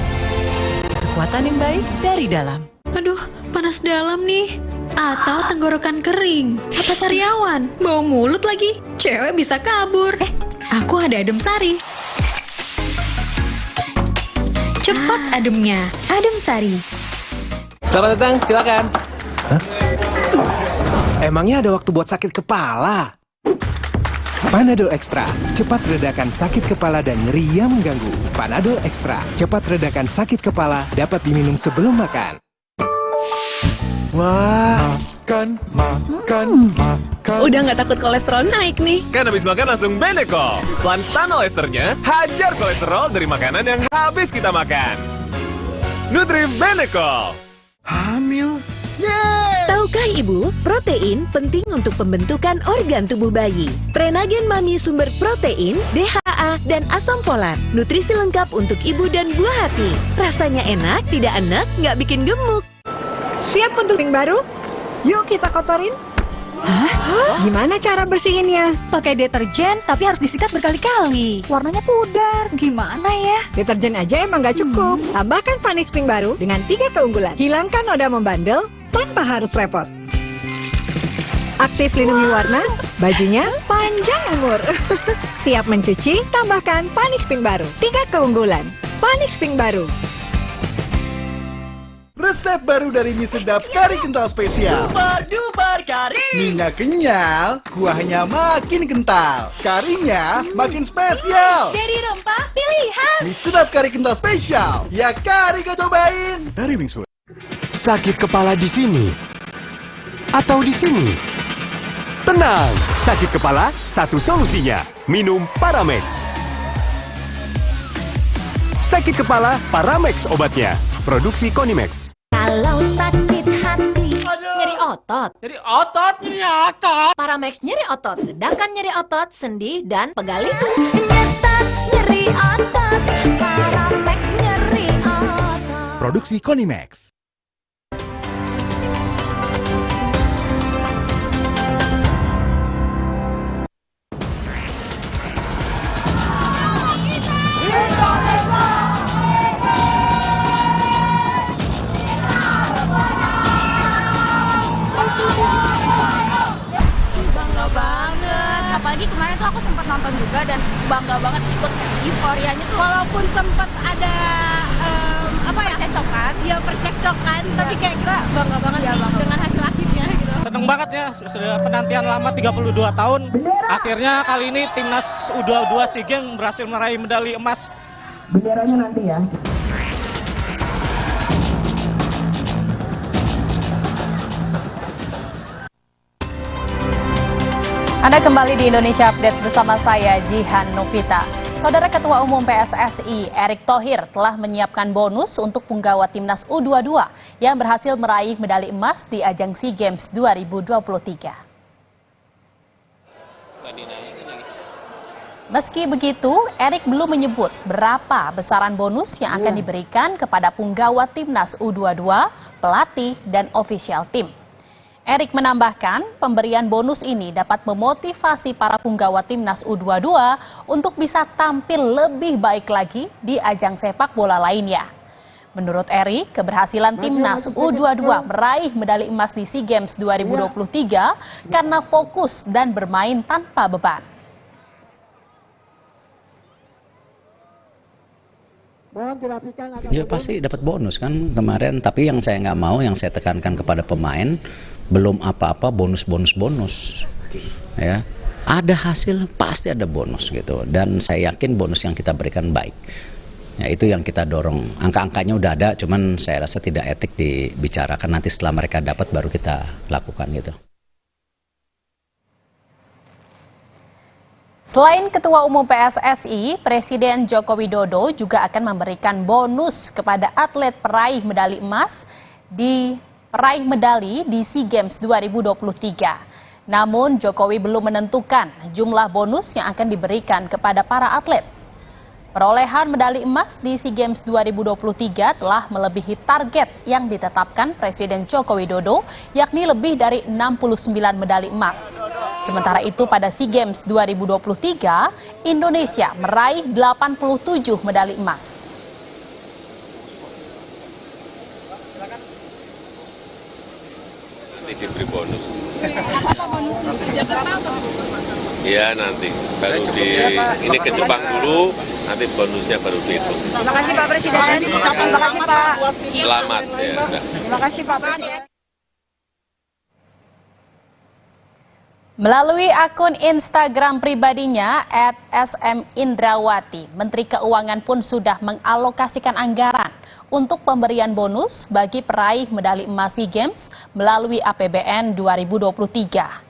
Kekuatan yang baik dari dalam. Aduh, panas dalam nih. Atau tenggorokan kering. Apa sariawan? Bau mulut lagi. Cewek bisa kabur. Aku ada adem sari. Cepat ademnya. Adem sari. Selamat datang, silakan. Hah? Emangnya ada waktu buat sakit kepala? Panadol Extra, cepat redakan sakit kepala dan nyeri yang mengganggu. Panadol Extra, cepat redakan sakit kepala, dapat diminum sebelum makan. Wah, makan. Udah nggak takut kolesterol naik nih. Kan habis makan langsung Beneko. Plan Stanol Esternya hajar kolesterol dari makanan yang habis kita makan. Nutri Beneko. Hamil? Yeay! Tahukah Ibu, protein penting untuk pembentukan organ tubuh bayi. Prenagen Mami sumber protein, DHA, dan asam folat. Nutrisi lengkap untuk ibu dan buah hati. Rasanya enak, tidak enak, nggak bikin gemuk. Siap untuk ping baru? Yuk kita kotorin. Hah? Gimana cara bersihinnya? Pakai deterjen, tapi harus disikat berkali-kali. Warnanya pudar, gimana ya? Deterjen aja emang gak cukup. Tambahkan Vanish Pink baru dengan 3 keunggulan. Hilangkan noda membandel tanpa harus repot. Aktif lindungi warna, bajunya panjang umur. Tiap mencuci, tambahkan Vanish Pink baru. 3 keunggulan. Vanish Pink baru. Resep baru dari mie sedap kari kental spesial. Super duper kari. Minyak kenyal, kuahnya makin kental. Karinya makin spesial. Dari rempah pilihan. Mie sedap kari kental spesial. Ya kari kau cobain. Dari Wings Food. Sakit kepala di sini atau di sini? Tenang, sakit kepala satu solusinya. Minum Paramex. Sakit kepala, Paramex obatnya. Produksi Konimex. Kalau sakit hati, nyeri otot, nyeri akar. Paramex nyeri otot, redakan nyeri otot, sendi, dan pegali. Nyetat nyeri otot, Paramex nyeri otot. Produksi Konimex. Apalagi kemarin tuh aku sempat nonton juga dan bangga banget ikut euforianya tuh. Walaupun sempat ada percekcokan, tapi kayak kita bangga banget sih dengan hasil akhirnya gitu. Seneng banget ya, sudah penantian lama 32 tahun. Akhirnya kali ini timnas U22 SEA Games berhasil meraih medali emas. Benderanya nanti ya. Anda kembali di Indonesia Update bersama saya, Jihan Novita. Saudara Ketua Umum PSSI, Erick Thohir, telah menyiapkan bonus untuk punggawa Timnas U22 yang berhasil meraih medali emas di ajang SEA Games 2023. Meski begitu, Erick belum menyebut berapa besaran bonus yang akan diberikan kepada punggawa Timnas U22, pelatih, dan official tim. Erick menambahkan, pemberian bonus ini dapat memotivasi para punggawa Timnas U22 untuk bisa tampil lebih baik lagi di ajang sepak bola lainnya. Menurut Erick, keberhasilan Timnas U22 meraih medali emas di SEA Games 2023 karena fokus dan bermain tanpa beban. Ya pasti dapat bonus kan kemarin, tapi yang saya nggak mau, yang saya tekankan kepada pemain, belum apa-apa bonus. Ya, ada hasil pasti ada bonus gitu, dan saya yakin bonus yang kita berikan baik. Ya itu yang kita dorong. Angka-angkanya udah ada, cuman saya rasa tidak etik dibicarakan, nanti setelah mereka dapat baru kita lakukan gitu. Selain Ketua Umum PSSI, Presiden Joko Widodo juga akan memberikan bonus kepada atlet peraih medali emas di SEA Games 2023. Namun Jokowi belum menentukan jumlah bonus yang akan diberikan kepada para atlet. Perolehan medali emas di SEA Games 2023 telah melebihi target yang ditetapkan Presiden Joko Widodo, yakni lebih dari 69 medali emas. Sementara itu pada SEA Games 2023, Indonesia meraih 87 medali emas. Nanti diberi bonus. Iya nanti baru ini ke Jepang dulu, nanti bonusnya baru dihitung. Terima kasih Pak Presiden. Terima kasih Pak. Selamat ya. Terima kasih Pak Presiden. Melalui akun Instagram pribadinya @smindrawati, Menteri Keuangan pun sudah mengalokasikan anggaran untuk pemberian bonus bagi peraih medali emas SEA Games melalui APBN 2023.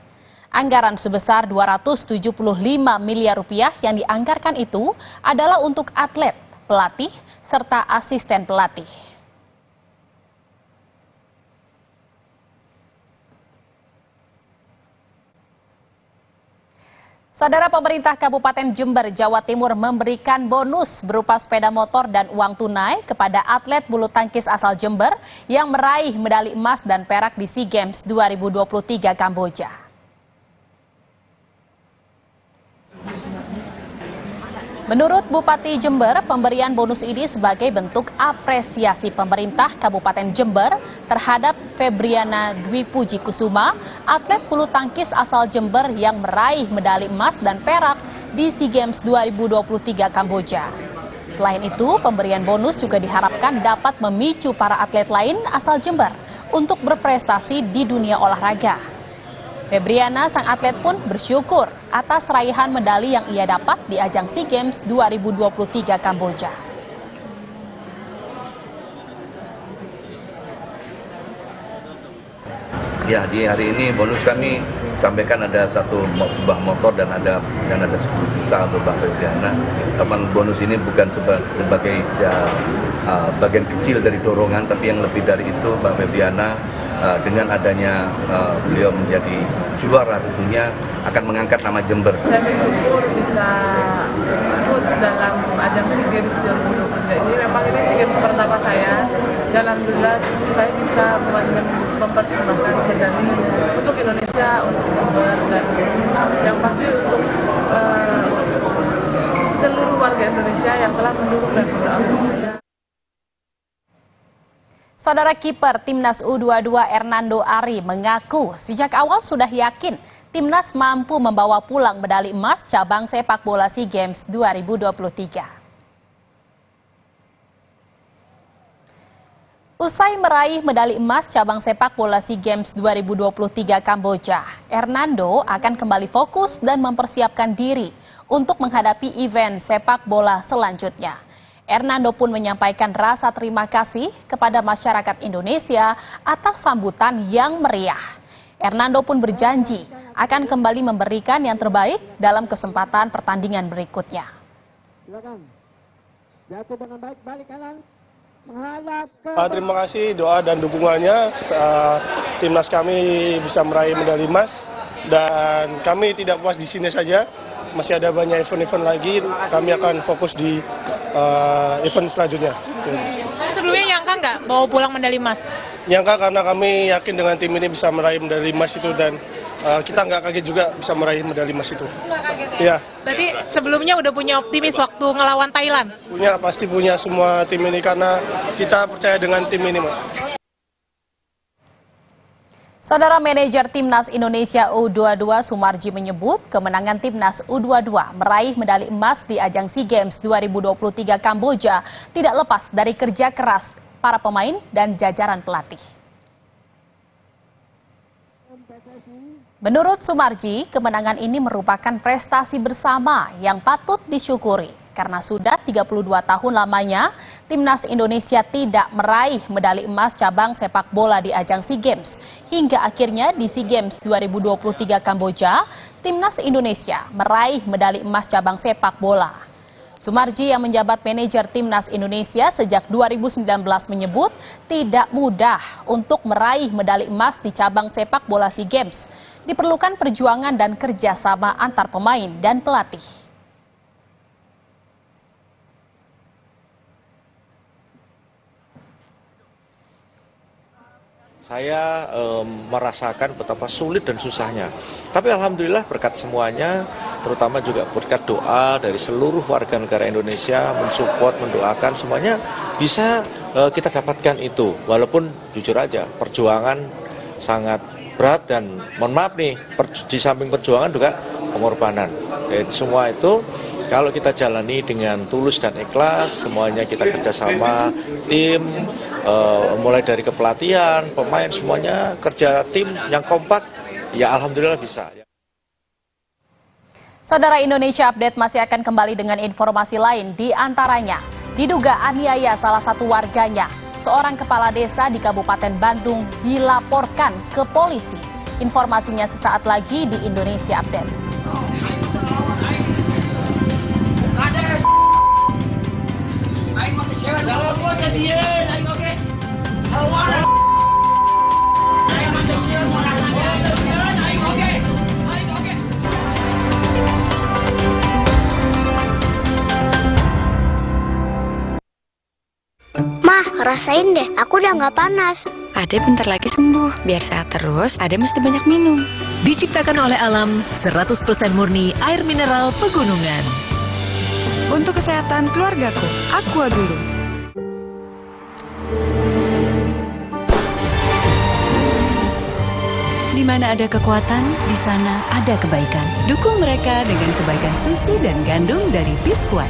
Anggaran sebesar 275 miliar rupiah yang dianggarkan itu adalah untuk atlet, pelatih, serta asisten pelatih. Saudara, pemerintah Kabupaten Jember, Jawa Timur memberikan bonus berupa sepeda motor dan uang tunai kepada atlet bulu tangkis asal Jember yang meraih medali emas dan perak di SEA Games 2023 Kamboja. Menurut Bupati Jember, pemberian bonus ini sebagai bentuk apresiasi pemerintah Kabupaten Jember terhadap Febriana Dwi Puji Kusuma, atlet bulu tangkis asal Jember yang meraih medali emas dan perak di SEA Games 2023 Kamboja. Selain itu, pemberian bonus juga diharapkan dapat memicu para atlet lain asal Jember untuk berprestasi di dunia olahraga. Febriana, sang atlet pun bersyukur atas raihan medali yang ia dapat di ajang SEA Games 2023 Kamboja. Ya, di hari ini bonus kami sampaikan ada satu buah motor dan ada 10 juta untuk Mbak Febriana. Teman bonus ini bukan sebagai bagian kecil dari dorongan, tapi yang lebih dari itu Mbak Febriana dengan adanya beliau menjadi juara tentunya akan mengangkat nama Jember. Saya bersyukur bisa ikut dalam ajang SEA Games 2023 ini. Memang ini SEA Games pertama saya. Dan alhamdulillah saya bisa mempersembahkan medali untuk Indonesia, untuk Jember, dan yang pasti untuk seluruh warga Indonesia yang telah mendukung dan mendoakan saya. Saudara, kiper Timnas U22 Hernando Ari mengaku sejak awal sudah yakin Timnas mampu membawa pulang medali emas cabang sepak bola SEA Games 2023. Usai meraih medali emas cabang sepak bola SEA Games 2023 Kamboja, Hernando akan kembali fokus dan mempersiapkan diri untuk menghadapi event sepak bola selanjutnya. Hernando pun menyampaikan rasa terima kasih kepada masyarakat Indonesia atas sambutan yang meriah. Hernando pun berjanji akan kembali memberikan yang terbaik dalam kesempatan pertandingan berikutnya. Silakan. Jatuh dengan baik, balik kanan. Terima kasih doa dan dukungannya. Timnas kami bisa meraih medali emas dan kami tidak puas di sini saja. Masih ada banyak event-event lagi. Kami akan fokus di event selanjutnya. Sebelumnya nyangka nggak bawa pulang medali emas? Nyangka, karena kami yakin dengan tim ini bisa meraih medali emas itu, dan kita nggak kaget juga bisa meraih medali emas itu. Nggak kaget ya? Ya. Berarti sebelumnya udah punya optimis waktu ngelawan Thailand? Pasti punya semua tim ini karena kita percaya dengan tim ini, Mbak. Saudara, manajer Timnas Indonesia U22 Sumarji menyebut kemenangan Timnas U22 meraih medali emas di ajang SEA Games 2023 Kamboja tidak lepas dari kerja keras para pemain dan jajaran pelatih. Menurut Sumarji, kemenangan ini merupakan prestasi bersama yang patut disyukuri karena sudah 32 tahun lamanya Timnas Indonesia tidak meraih medali emas cabang sepak bola di ajang SEA Games. Hingga akhirnya di SEA Games 2023 Kamboja, Timnas Indonesia meraih medali emas cabang sepak bola. Sumarji yang menjabat manajer Timnas Indonesia sejak 2019 menyebut tidak mudah untuk meraih medali emas di cabang sepak bola SEA Games. Diperlukan perjuangan dan kerjasama antar pemain dan pelatih. Saya merasakan betapa sulit dan susahnya. Tapi alhamdulillah berkat semuanya, terutama juga berkat doa dari seluruh warga negara Indonesia, mensupport, mendoakan, semuanya bisa kita dapatkan itu. Walaupun jujur aja, perjuangan sangat berat dan mohon maaf nih, di samping perjuangan juga pengorbanan. Semua itu kalau kita jalani dengan tulus dan ikhlas, semuanya kita kerjasama, tim, mulai dari kepelatihan, pemain, semuanya kerja tim yang kompak, ya alhamdulillah bisa. Saudara, Indonesia Update masih akan kembali dengan informasi lain, di antaranya diduga aniaya salah satu warganya. Seorang kepala desa di Kabupaten Bandung dilaporkan ke polisi. Informasinya sesaat lagi di Indonesia Update. Rasain deh, aku udah nggak panas. Ade bentar lagi sembuh. Biar sehat terus, Ade mesti banyak minum. Diciptakan oleh alam, 100% murni air mineral pegunungan. Untuk kesehatan keluargaku, Aqua dulu. Di mana ada kekuatan, di sana ada kebaikan. Dukung mereka dengan kebaikan susu dan gandum dari Biskuat.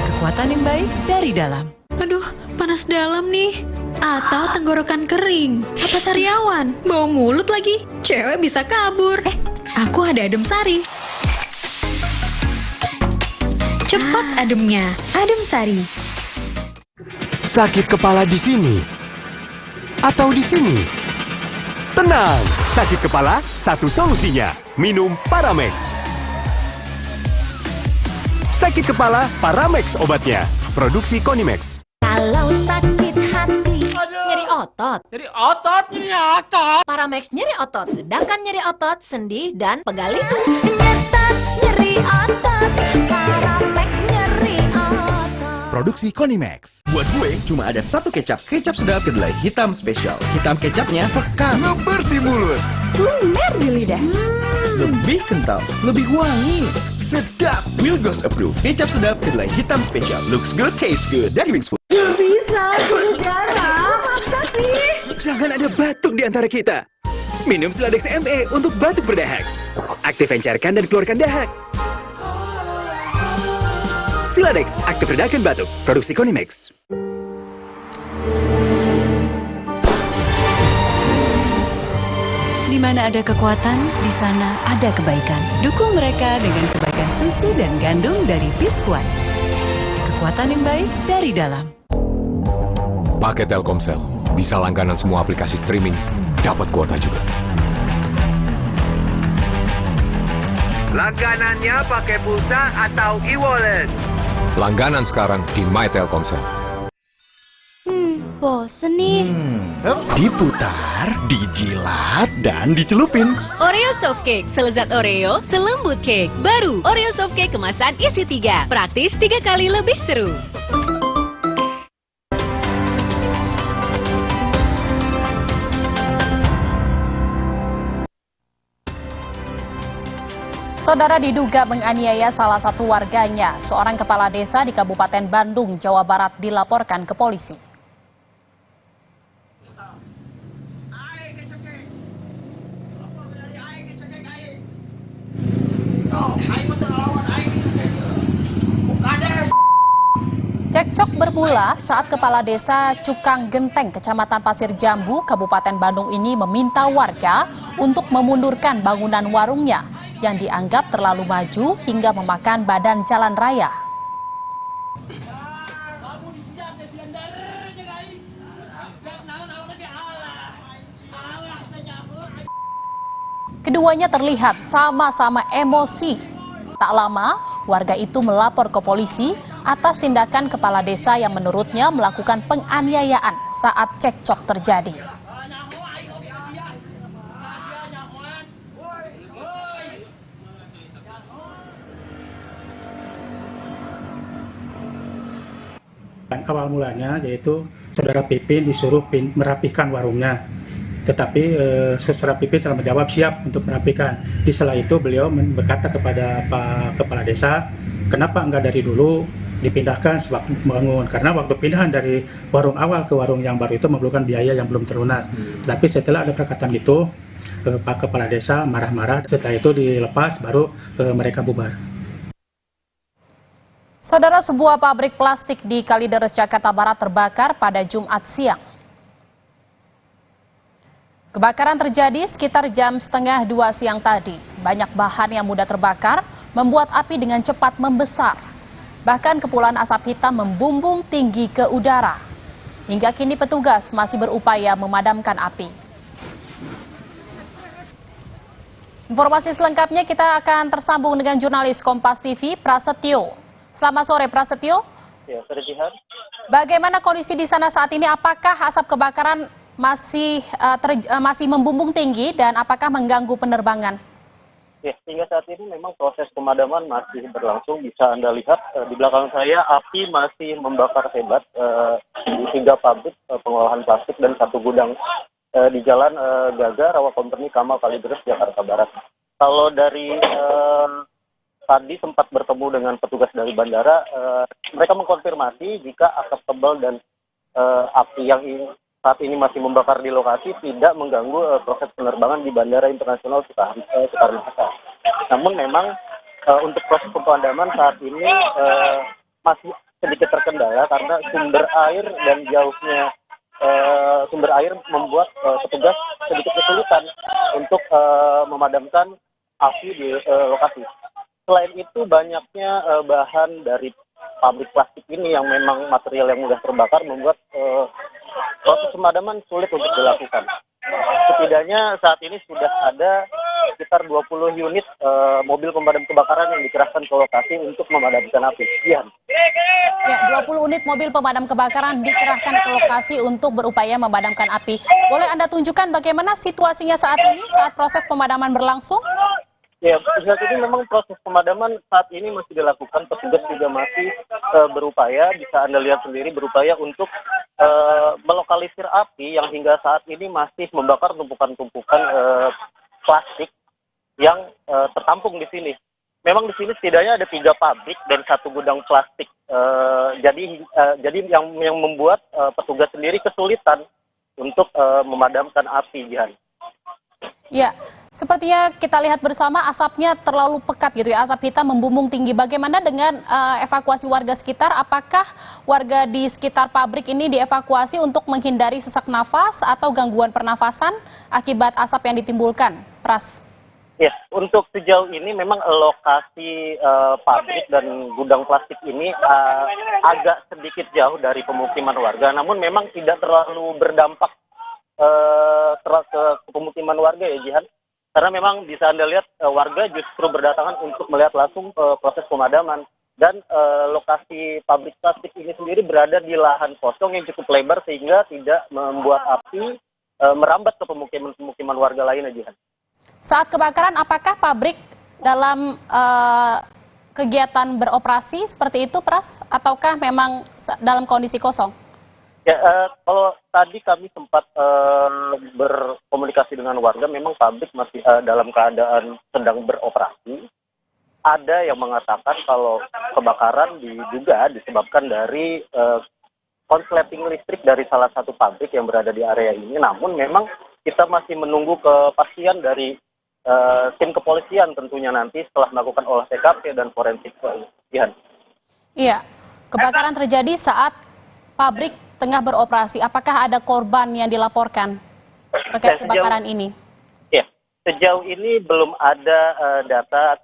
Kekuatan yang baik dari dalam. Aduh, panas dalam nih. Atau tenggorokan kering. Apa sariawan? Bau mulut lagi. Cewek bisa kabur. Aku ada adem sari. Cepat ademnya. Adem sari. Sakit kepala di sini atau di sini? Tenang, sakit kepala satu solusinya. Minum Paramex. Sakit kepala, Paramex obatnya. Produksi Konimex. Kalau sakit hati, nyeri otot. Nyeri otot, nyeri otot. Paramex nyeri otot, redakan nyeri otot, sendi, dan pegal itu. Nyetat nyeri otot, Paramex nyeri otot. Produksi Konimex. Buat gue cuma ada satu kecap. Kecap sedap kedelai hitam spesial. Hitam kecapnya pekat, ngebersih mulut, lumer di lidah. lebih kental, lebih wangi, sedap. Wilgos approve. Kecap sedap kedelai hitam spesial. Looks good, tastes good. Dari Wings Food. Gak bisa, darah. Masa sih? Jangan ada batuk di antara kita. Minum Siladex ME untuk batuk berdahak. Aktif encerkan dan keluarkan dahak. Siladex, aktif redakan batuk. Produksi Konimex. Di mana ada kekuatan, di sana ada kebaikan. Dukung mereka dengan kebaikan susu dan gandum dari Biskuat. Kekuatan yang baik dari dalam. Pakai Telkomsel, bisa langganan semua aplikasi streaming, dapat kuota juga. Langganannya pakai pulsa atau e-wallet? Langganan sekarang di My Telkomsel. Bosen nih. Diputar, dijilat, dan dicelupin. Oreo Soft Cake, selezat Oreo, selembut cake. Baru, Oreo Soft Cake kemasan isi 3. Praktis 3 kali lebih seru. Saudara diduga menganiaya salah satu warganya. Seorang kepala desa di Kabupaten Bandung, Jawa Barat dilaporkan ke polisi. Cekcok bermula saat Kepala Desa Cukang Genteng, Kecamatan Pasir Jambu, Kabupaten Bandung ini meminta warga untuk memundurkan bangunan warungnya yang dianggap terlalu maju hingga memakan badan jalan raya. Keduanya terlihat sama-sama emosi. Tak lama, warga itu melapor ke polisi atas tindakan kepala desa yang menurutnya melakukan penganiayaan saat cekcok terjadi. Awal mulanya yaitu saudara Pipin disuruh merapikan warungnya. Tetapi saudara Pipin telah menjawab siap untuk merapikan. Di setelah itu beliau berkata kepada Pak Kepala Desa, kenapa enggak dari dulu dipindahkan sebab membangun? Karena waktu pindahan dari warung awal ke warung yang baru itu memerlukan biaya yang belum terlunas. Tapi setelah ada perkataan itu, Pak Kepala Desa marah-marah. Setelah itu dilepas, baru mereka bubar. Saudara, sebuah pabrik plastik di Kalideres, Jakarta Barat terbakar pada Jumat siang. Kebakaran terjadi sekitar jam 1:30 siang tadi. Banyak bahan yang mudah terbakar membuat api dengan cepat membesar. Bahkan kepulan asap hitam membumbung tinggi ke udara. Hingga kini petugas masih berupaya memadamkan api. Informasi selengkapnya kita akan tersambung dengan jurnalis Kompas TV, Prasetyo. Selamat sore, Prasetyo. Ya, sore Jihan. Bagaimana kondisi di sana saat ini? Apakah asap kebakaran masih membumbung tinggi dan apakah mengganggu penerbangan? Ya, hingga saat ini memang proses pemadaman masih berlangsung. Bisa Anda lihat di belakang saya, api masih membakar hebat di 3 pabrik pengolahan plastik dan 1 gudang di Jalan Gaga, Rawa Company, Kamal, Kalideres, Jakarta Barat. Kalau dari tadi sempat bertemu dengan petugas dari bandara, mereka mengkonfirmasi jika asap tebal dan api yang saat ini masih membakar di lokasi tidak mengganggu proses penerbangan di Bandara Internasional Soekarno-Hatta. Namun memang untuk proses pemadaman saat ini masih sedikit terkendala karena sumber air dan jauhnya sumber air membuat petugas sedikit kesulitan untuk memadamkan api di lokasi. Selain itu banyaknya bahan dari pabrik plastik ini yang memang material yang mudah terbakar membuat proses pemadaman sulit untuk dilakukan. Setidaknya saat ini sudah ada sekitar 20 unit mobil pemadam kebakaran yang dikerahkan ke lokasi untuk memadamkan api. Ya, 20 unit mobil pemadam kebakaran dikerahkan ke lokasi untuk berupaya memadamkan api. Boleh Anda tunjukkan bagaimana situasinya saat ini, saat proses pemadaman berlangsung? Ya, saat ini memang proses pemadaman saat ini masih dilakukan. Petugas juga masih berupaya, bisa Anda lihat sendiri, berupaya untuk melokalisir api yang hingga saat ini masih membakar tumpukan-tumpukan plastik yang tertampung di sini. Memang di sini setidaknya ada 3 pabrik dan 1 gudang plastik. Jadi yang membuat petugas sendiri kesulitan untuk memadamkan api, Jihan. Ya, sepertinya kita lihat bersama asapnya terlalu pekat gitu ya, asap hitam membumbung tinggi. Bagaimana dengan evakuasi warga sekitar? Apakah warga di sekitar pabrik ini dievakuasi untuk menghindari sesak nafas atau gangguan pernafasan akibat asap yang ditimbulkan? Pras. Ya, untuk sejauh ini memang lokasi pabrik dan gudang plastik ini agak sedikit jauh dari pemukiman warga, namun memang tidak terlalu berdampak ke pemukiman warga ya, Jihan. Karena memang bisa Anda lihat warga justru berdatangan untuk melihat langsung proses pemadaman. Dan lokasi pabrik plastik ini sendiri berada di lahan kosong yang cukup lebar sehingga tidak membuat api merambat ke pemukiman warga lain, Jihan. Saat kebakaran, apakah pabrik dalam kegiatan beroperasi seperti itu, Pras? Ataukah memang dalam kondisi kosong? Ya, kalau tadi kami sempat berkomunikasi dengan warga, memang pabrik masih dalam keadaan sedang beroperasi. Ada yang mengatakan kalau kebakaran diduga disebabkan dari konsleting listrik dari salah satu pabrik yang berada di area ini. Namun memang kita masih menunggu kepastian dari tim kepolisian tentunya nanti setelah melakukan olah TKP dan forensik. Iya, kebakaran terjadi saat pabrik tengah beroperasi. Apakah ada korban yang dilaporkan terkait kebakaran ini? Ya, sejauh ini belum ada data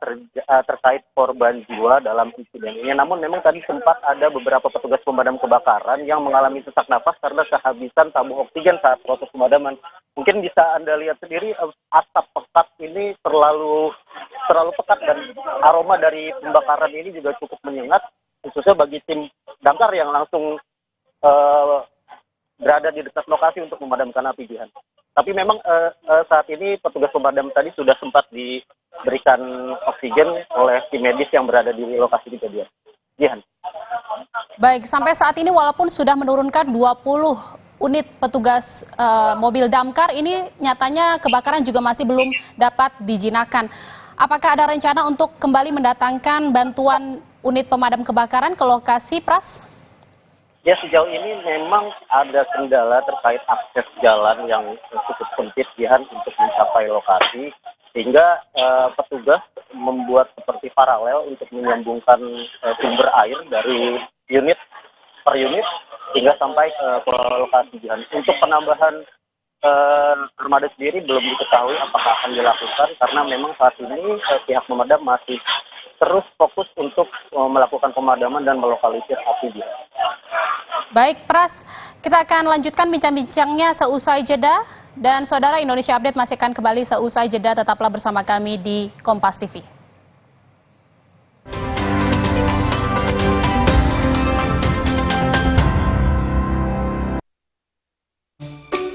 terkait korban jiwa dalam insiden ini. Namun memang tadi sempat ada beberapa petugas pemadam kebakaran yang mengalami sesak nafas karena kehabisan tabung oksigen saat proses pemadaman. Mungkin bisa Anda lihat sendiri asap pekat ini terlalu pekat dan aroma dari pembakaran ini juga cukup menyengat, khususnya bagi tim damkar yang langsung berada di dekat lokasi untuk memadamkan api, Jihan. Tapi memang saat ini petugas pemadam tadi sudah sempat diberikan oksigen oleh tim medis yang berada di lokasi kejadian. Jihan. Baik, sampai saat ini walaupun sudah menurunkan 20 unit petugas mobil damkar, ini nyatanya kebakaran juga masih belum dapat dijinakan. Apakah ada rencana untuk kembali mendatangkan bantuan unit pemadam kebakaran ke lokasi, Pras? Ya, sejauh ini memang ada kendala terkait akses jalan yang cukup sempit, Jihan, untuk mencapai lokasi. Sehingga petugas membuat seperti paralel untuk menyambungkan sumber air dari unit per unit hingga sampai ke lokasi, Jihan. Untuk penambahan armada sendiri belum diketahui apakah akan dilakukan karena memang saat ini pihak pemadam masih terus fokus untuk melakukan pemadaman dan melokalisir api, Jihan. Baik, Pras, kita akan lanjutkan bincang-bincangnya seusai jeda. Dan Saudara, Indonesia Update masih akan kembali seusai jeda. Tetaplah bersama kami di Kompas TV.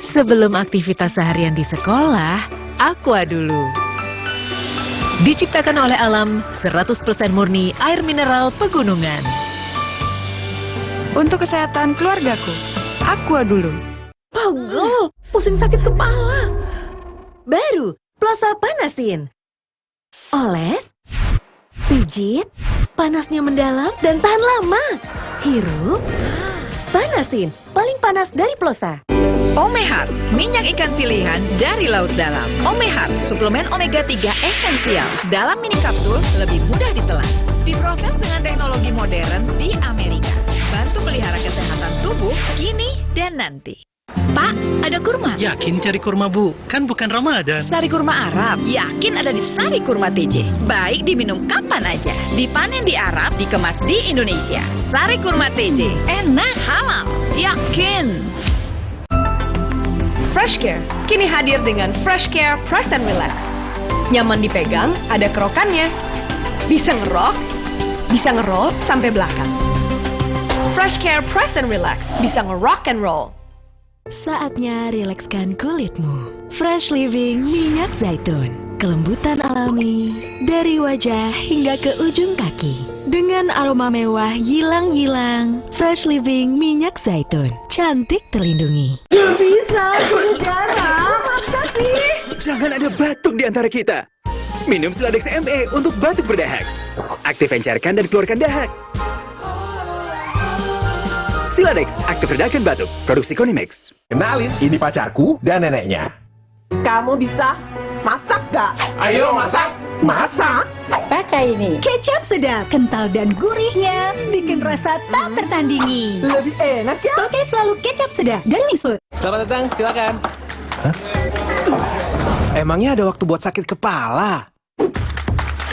Sebelum aktivitas seharian di sekolah, Aqua dulu. Diciptakan oleh alam, 100% murni air mineral pegunungan. Untuk kesehatan keluargaku, Aqua dulu. Pegel, pusing sakit kepala. Baru, Plosa Panasin. Oles, pijit, panasnya mendalam dan tahan lama. Hirup, panasin, paling panas dari Plosa. Omehar, minyak ikan pilihan dari laut dalam. Omehar, suplemen omega 3 esensial. Dalam mini kapsul, lebih mudah ditelan. Diproses dengan teknologi modern di Amerika. Bantu pelihara kesehatan tubuh kini dan nanti. Pak, ada kurma? Yakin cari kurma, Bu? Kan bukan Ramadan. Sari kurma Arab, yakin ada di Sari Kurma TJ. Baik diminum kapan aja. Dipanen di Arab, dikemas di Indonesia. Sari Kurma TJ, enak, halal, yakin. Fresh Care kini hadir dengan Fresh Care Press and Relax. Nyaman dipegang, ada kerokannya. Bisa ngerok, bisa ngeroll sampai belakang. Fresh Care Press and Relax bisa ngerock and roll. Saatnya rilekskan kulitmu. Fresh Living minyak zaitun. Kelembutan alami dari wajah hingga ke ujung kaki. Dengan aroma mewah yilang-yilang. Fresh Living minyak zaitun. Cantik terlindungi. Gak bisa, darah. Apa sih? Jangan ada batuk di antara kita. Minum Siladex ME untuk batuk berdahak. Aktif encerkan dan keluarkan dahak. Siladex, aktif redakan batuk. Produksi Konimex. Kenalin, ini pacarku dan neneknya. Kamu bisa masak gak? Ayo masak. Masak. Pakai ini. Kecap sedap, kental dan gurihnya bikin rasa tak tertandingi. Lebih enak ya? Pakai selalu kecap sedap dan Food. Selamat datang, silakan. Emangnya ada waktu buat sakit kepala?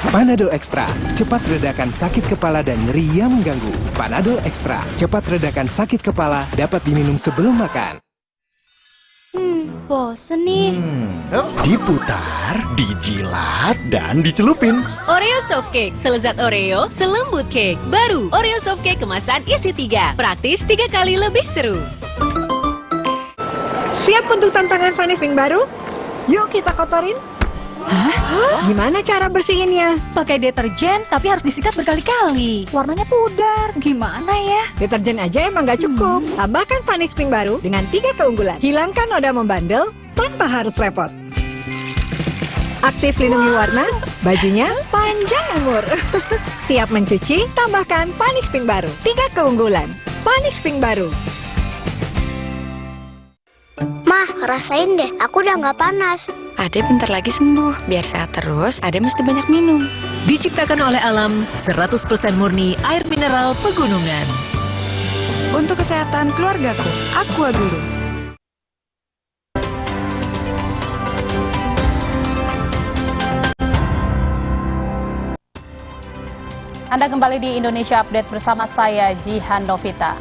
Panadol Extra, cepat redakan sakit kepala dan nyeri yang mengganggu. Panadol Extra, cepat redakan sakit kepala, dapat diminum sebelum makan. Bosen nih. Diputar, dijilat, dan dicelupin. Oreo Soft Cake, selezat Oreo, selembut cake. Baru, Oreo Soft Cake kemasan isi 3. Praktis 3 kali lebih seru. Siap untuk tantangan Funny Pink baru? Yuk kita kotorin. Hah? Gimana cara bersihinnya? Pakai deterjen, tapi harus disikat berkali-kali. Warnanya pudar. Gimana ya? Deterjen aja emang gak cukup. Tambahkan Funny Pink baru dengan 3 keunggulan. Hilangkan noda membandel tanpa harus repot. Aktif lindungi warna, bajunya panjang umur. Tiap mencuci, tambahkan Funny Pink baru. 3 keunggulan. Funny Pink baru. Mah, rasain deh, aku udah nggak panas. Ade bentar lagi sembuh. Biar sehat terus, Ade mesti banyak minum. Diciptakan oleh alam, 100% murni air mineral pegunungan. Untuk kesehatan keluargaku, Aqua dulu. Anda kembali di Indonesia Update bersama saya, Jihan Novita.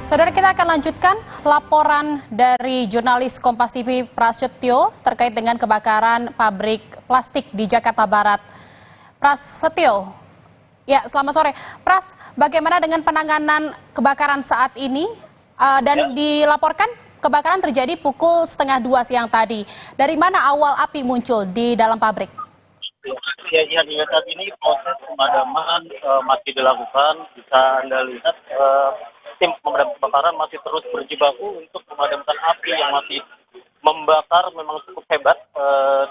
Saudara, kita akan lanjutkan laporan dari jurnalis Kompas TV Prasetyo terkait dengan kebakaran pabrik plastik di Jakarta Barat. Prasetyo, ya selamat sore. Pras, bagaimana dengan penanganan kebakaran saat ini? Dan dilaporkan kebakaran terjadi pukul 1:30 siang tadi. Dari mana awal api muncul di dalam pabrik? Ya, hingga saat ini proses pemadaman masih dilakukan. Bisa Anda lihat tim pemadam kebakaran masih terus berjibaku untuk memadamkan api yang masih membakar memang cukup hebat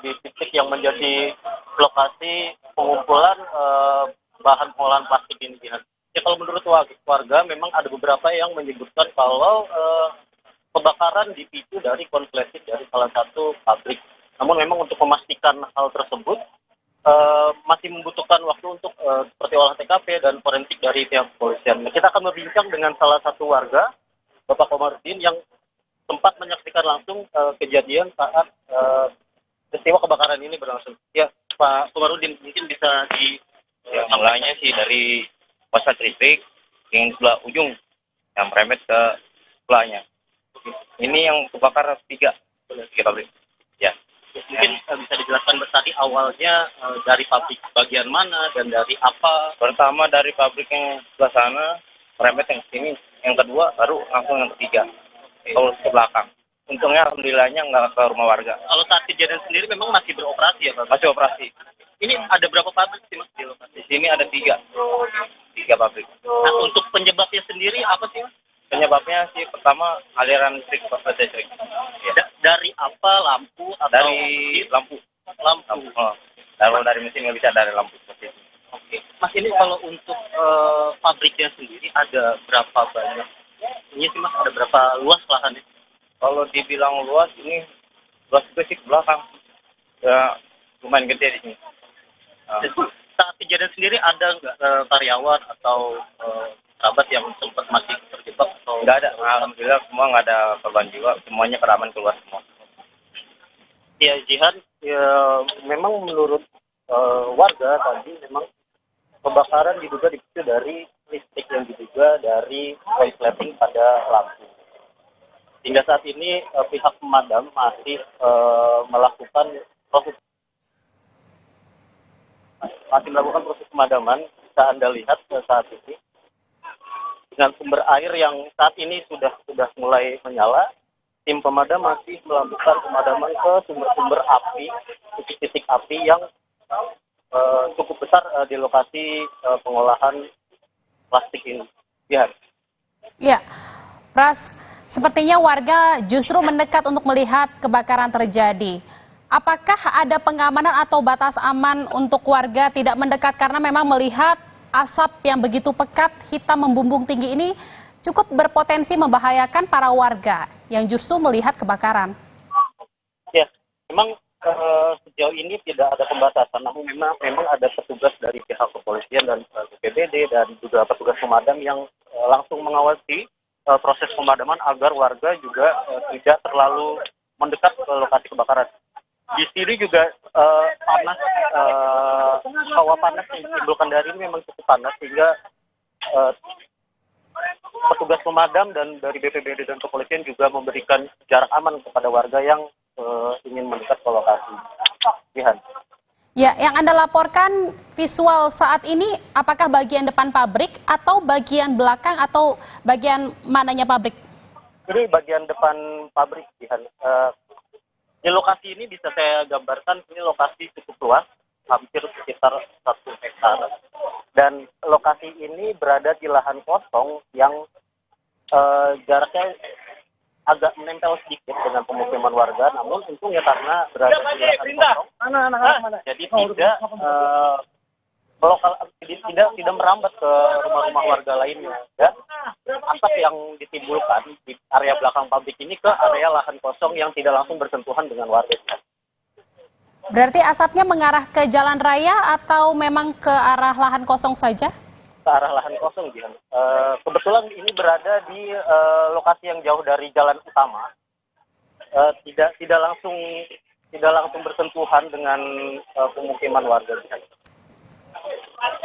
di titik yang menjadi lokasi pengumpulan bahan pengolahan plastik ini. Ya, kalau menurut warga memang ada beberapa yang menyebutkan kalau kebakaran dipicu dari konsleting dari salah satu pabrik. Namun memang untuk memastikan hal tersebut masih membutuhkan waktu untuk seperti olah TKP dan forensik dari pihak kepolisian. Nah, kita akan berbincang dengan salah satu warga, Bapak Komarudin, yang sempat menyaksikan langsung kejadian saat peristiwa kebakaran ini berlangsung. Ya, Pak Komarudin, mungkin bisa Ya, mulainya sih dari pasar listrik yang sebelah ujung yang merembet ke sebelahnya. Ini yang kebakar tiga pabrik. Ya. Mungkin bisa dijelaskan tadi awalnya dari pabrik bagian mana dan dari apa? Pertama dari pabrik yang sebelah sana, merembet yang sini. Yang kedua baru langsung yang ketiga, ke belakang. Untungnya alhamdulillahnya nggak ke rumah warga. Kalau saat kejadian sendiri memang masih beroperasi ya Pak? Masih operasi. Ini ada berapa pabrik sih Mas di lokasi? Di sini ada tiga pabrik. Nah, untuk penyebabnya sendiri apa sih Mas? Penyebabnya sih pertama aliran listrik, listrik. Dari apa? Lampu atau Dari lampu. Oh. Kalau dari mesin nggak bisa, dari lampu. Oke. Mas, ini kalau untuk pabriknya sendiri ada berapa banyak? Ini sih Mas, ada berapa luas lahannya? Kalau dibilang luas, ini luas spesifik belakang. Ya, lumayan gede di sini. Saat kejadian sendiri ada nggak karyawan atau kerabat yang sempat masih terjebak? Atau Nggak ada. Alhamdulillah semua nggak ada korban jiwa. Semuanya keraman keluar semua. Ya, Jihan, ya, memang menurut warga tadi memang kebakaran diduga dipicu dari listrik yang diduga dari korsleting pada lampu. Hingga saat ini pihak pemadam masih melakukan proses pemadaman. Bisa Anda lihat saat ini dengan sumber air yang saat ini sudah mulai menyala. Tim pemadam masih melakukan pemadaman ke sumber-sumber api, titik-titik api yang cukup besar di lokasi pengolahan plastik ini. Ya, Pras, sepertinya warga justru mendekat untuk melihat kebakaran terjadi. Apakah ada pengamanan atau batas aman untuk warga tidak mendekat karena memang melihat asap yang begitu pekat, hitam membumbung tinggi ini cukup berpotensi membahayakan para warga yang justru melihat kebakaran? Ya, memang sejauh ini tidak ada pembatasan, namun memang ada petugas dari pihak kepolisian dan BPBD dan juga petugas pemadam yang langsung mengawasi proses pemadaman agar warga juga tidak terlalu mendekat ke lokasi kebakaran. Di sini juga panas, hawa panas yang ditimbulkan dari ini memang cukup panas sehingga petugas pemadam dan dari BPBD dan kepolisian juga memberikan jarak aman kepada warga yang ingin mendekat ke lokasi. Ya, yang Anda laporkan visual saat ini apakah bagian depan pabrik atau bagian belakang atau bagian mananya pabrik? Ini bagian depan pabrik, di lokasi ini bisa saya gambarkan, ini lokasi cukup luas, hampir sekitar 1 hektar. Dan lokasi ini berada di lahan kosong yang jaraknya agak menempel sedikit dengan pemukiman warga, namun untungnya karena berada di lahan kosong, jadi tidak merambat ke rumah-rumah warga lainnya. Dan asap yang ditimbulkan di area belakang pabrik ini ke area lahan kosong yang tidak langsung bersentuhan dengan warga. Berarti asapnya mengarah ke jalan raya atau memang ke arah lahan kosong saja? Ke arah lahan kosong, kebetulan ini berada di lokasi yang jauh dari jalan utama, tidak langsung bersentuhan dengan pemukiman warga.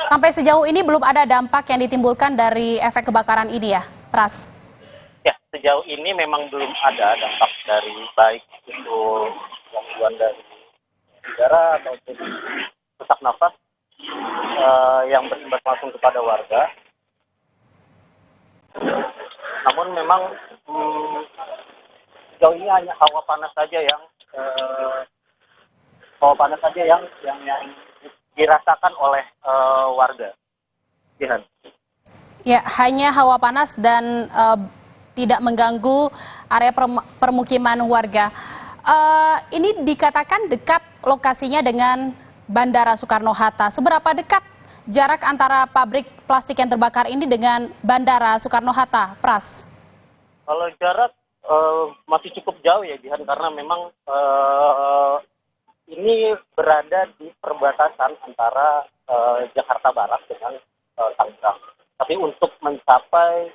Sampai sejauh ini belum ada dampak yang ditimbulkan dari efek kebakaran ini ya, Pras? Ya, sejauh ini memang belum ada dampak dari baik itu gangguan dari udara ataupun sesak nafas yang berimbas langsung kepada warga. Namun memang sejauh ini hanya hawa panas saja yang dirasakan oleh warga. Ya, hanya hawa panas dan tidak mengganggu area permukiman warga. Ini dikatakan dekat lokasinya dengan Bandara Soekarno-Hatta. Seberapa dekat jarak antara pabrik plastik yang terbakar ini dengan Bandara Soekarno-Hatta, Pras? Kalau jarak masih cukup jauh ya, karena memang ini berada di perbatasan antara Jakarta Barat dengan Tangerang. Tapi untuk mencapai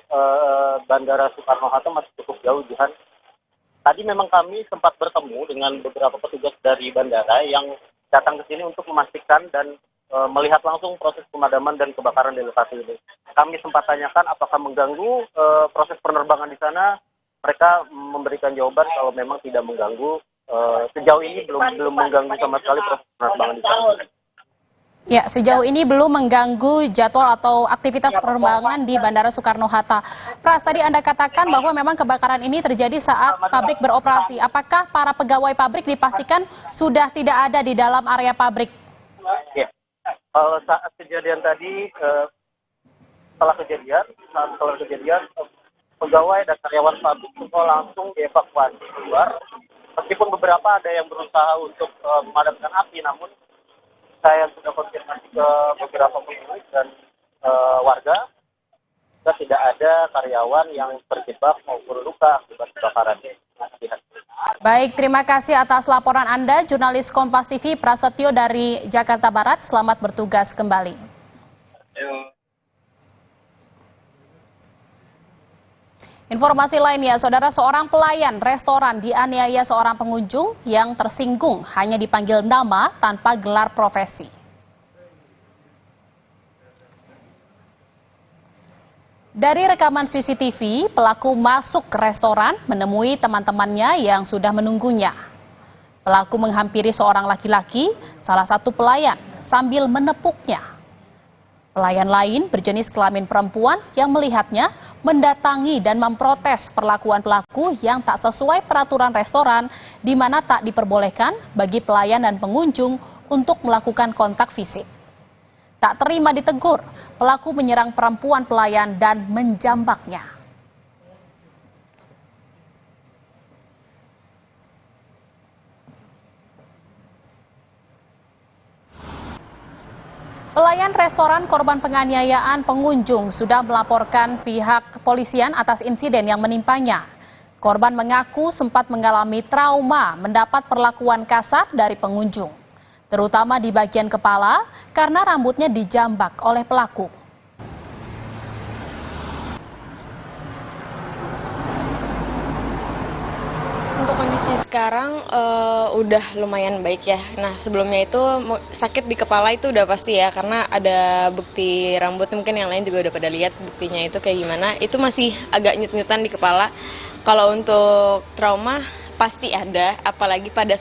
Bandara Soekarno-Hatta masih cukup jauh, Tadi memang kami sempat bertemu dengan beberapa petugas dari bandara yang datang ke sini untuk memastikan dan melihat langsung proses pemadaman dan kebakaran di lokasi ini. Kami sempat tanyakan apakah mengganggu proses penerbangan di sana. Mereka memberikan jawaban kalau memang tidak mengganggu. Sejauh ini belum mengganggu sama sekali proses penerbangan di sana. Ya, sejauh ini belum mengganggu jadwal atau aktivitas penerbangan di Bandara Soekarno-Hatta. Pras, tadi Anda katakan bahwa memang kebakaran ini terjadi saat pabrik beroperasi. Apakah para pegawai pabrik dipastikan sudah tidak ada di dalam area pabrik? Ya, kalau saat kejadian tadi, setelah kejadian, pegawai dan karyawan pabrik semua langsung dievakuasi keluar. Meskipun beberapa ada yang berusaha untuk memadamkan api, namun saya sudah konfirmasi ke beberapa pemilik dan warga, tidak ada karyawan yang terjebak maupun luka akibat kebakaran. Baik, terima kasih atas laporan Anda, jurnalis Kompas TV Prasetyo dari Jakarta Barat. Selamat bertugas kembali. Informasi lainnya, saudara, seorang pelayan restoran dianiaya seorang pengunjung yang tersinggung hanya dipanggil nama tanpa gelar profesi. Dari rekaman CCTV, pelaku masuk ke restoran menemui teman-temannya yang sudah menunggunya. Pelaku menghampiri seorang laki-laki, salah satu pelayan, sambil menepuknya. Pelayan lain berjenis kelamin perempuan yang melihatnya mendatangi dan memprotes perlakuan pelaku yang tak sesuai peraturan restoran, di mana tak diperbolehkan bagi pelayan dan pengunjung untuk melakukan kontak fisik. Tak terima ditegur, pelaku menyerang perempuan pelayan dan menjambaknya. Pelayan restoran korban penganiayaan pengunjung sudah melaporkan pihak kepolisian atas insiden yang menimpanya. Korban mengaku sempat mengalami trauma mendapat perlakuan kasar dari pengunjung, terutama di bagian kepala karena rambutnya dijambak oleh pelaku. Untuk kondisi sekarang udah lumayan baik ya. Nah, sebelumnya itu sakit di kepala itu udah pasti ya, karena ada bukti rambut, mungkin yang lain juga udah pada lihat buktinya itu kayak gimana. Itu masih agak nyut-nyutan di kepala. Kalau untuk trauma pasti ada, apalagi pada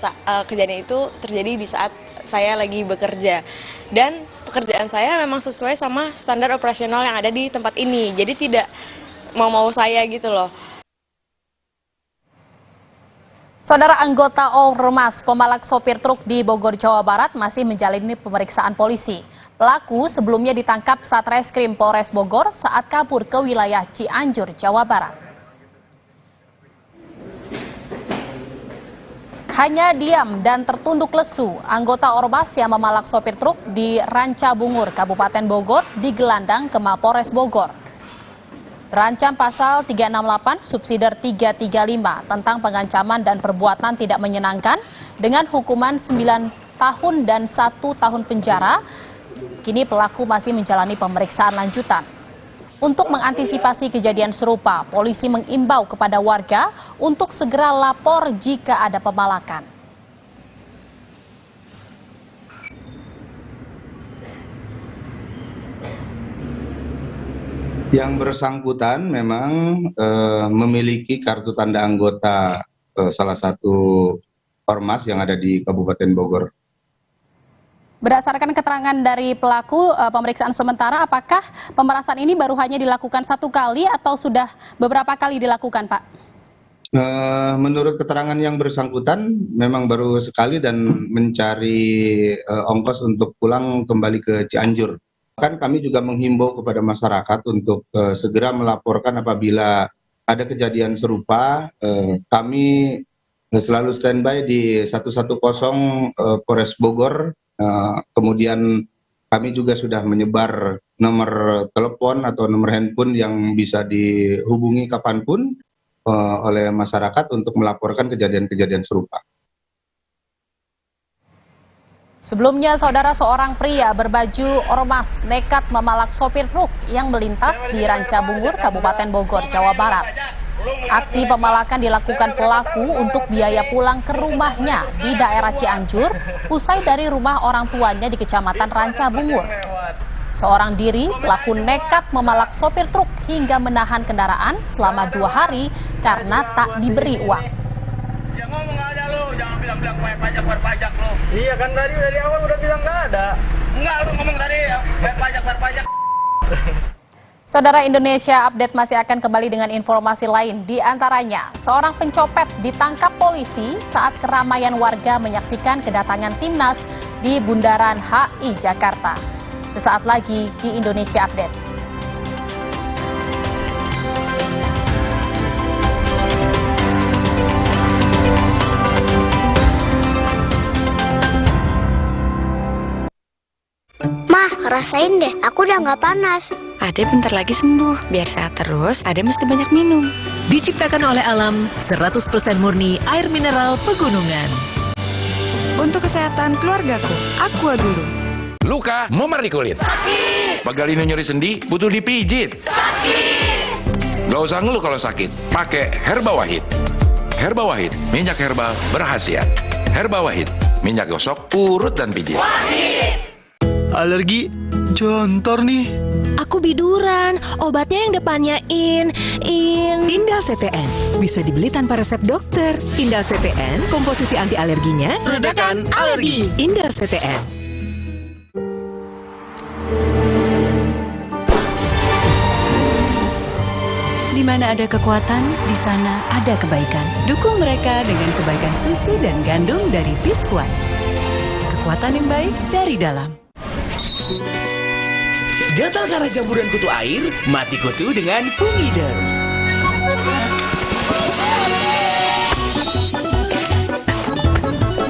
kejadian itu terjadi di saat saya lagi bekerja. Dan pekerjaan saya memang sesuai sama standar operasional yang ada di tempat ini. Jadi tidak mau saya gitu loh. Saudara, anggota Ormas pemalak sopir truk di Bogor, Jawa Barat masih menjalani pemeriksaan polisi. Pelaku sebelumnya ditangkap Satreskrim Polres Bogor saat kabur ke wilayah Cianjur, Jawa Barat. Hanya diam dan tertunduk lesu, anggota Ormas yang memalak sopir truk di Rancabungur, Kabupaten Bogor, digelandang ke Mapolres Bogor. Terancam pasal 368 subsider 335 tentang pengancaman dan perbuatan tidak menyenangkan dengan hukuman 9 tahun dan 1 tahun penjara. Kini pelaku masih menjalani pemeriksaan lanjutan. Untuk mengantisipasi kejadian serupa, polisi mengimbau kepada warga untuk segera lapor jika ada pemalakan. Yang bersangkutan memang memiliki kartu tanda anggota salah satu ormas yang ada di Kabupaten Bogor. Berdasarkan keterangan dari pelaku, pemeriksaan sementara, apakah pemerasan ini baru hanya dilakukan 1 kali atau sudah beberapa kali dilakukan, Pak? Menurut keterangan yang bersangkutan memang baru sekali dan mencari ongkos untuk pulang kembali ke Cianjur. Kan kami juga menghimbau kepada masyarakat untuk segera melaporkan apabila ada kejadian serupa. Kami selalu standby di 110 Polres Bogor. Kemudian kami juga sudah menyebar nomor telepon atau nomor handphone yang bisa dihubungi kapanpun oleh masyarakat untuk melaporkan kejadian-kejadian serupa. Sebelumnya, saudara, seorang pria berbaju ormas nekat memalak sopir truk yang melintas di Rancabungur, Kabupaten Bogor, Jawa Barat. Aksi pemalakan dilakukan pelaku untuk biaya pulang ke rumahnya di daerah Cianjur, usai dari rumah orang tuanya di Kecamatan Rancabungur. Seorang diri, pelaku nekat memalak sopir truk hingga menahan kendaraan selama 2 hari karena tak diberi uang. Jangan bilang bayar pajak lo. Iya kan tadi dari awal udah bilang nggak ada. Enggak, lu ngomong tadi bayar pajak. Saudara, Indonesia Update masih akan kembali dengan informasi lain. Di antaranya, seorang pencopet ditangkap polisi saat keramaian warga menyaksikan kedatangan timnas di Bundaran HI Jakarta. Sesaat lagi di Indonesia Update. Mah, rasain deh, aku udah nggak panas. Ade bentar lagi sembuh. Biar sehat terus, Ade mesti banyak minum. Diciptakan oleh alam, 100% murni air mineral pegunungan. Untuk kesehatan keluargaku, Aqua dulu. Luka, memar di kulit. Sakit. Pagalino nyeri sendi, butuh dipijit. Sakit. Gak usah ngeluh kalau sakit. Pakai Herba Wahid. Herba Wahid, minyak herbal berkhasiat. Herba Wahid, minyak gosok, urut dan pijit. Wahid. Alergi, jontor nih. Aku biduran, obatnya yang depannya Indal CTN. Bisa dibeli tanpa resep dokter. Indal CTN, komposisi anti alerginya redakan alergi. Indal CTN. Di mana ada kekuatan, di sana ada kebaikan. Dukung mereka dengan kebaikan susu dan gandum dari Biskuat. Kekuatan yang baik dari dalam. Gatal karena jamburan kutu air, mati kutu dengan Fungiderm.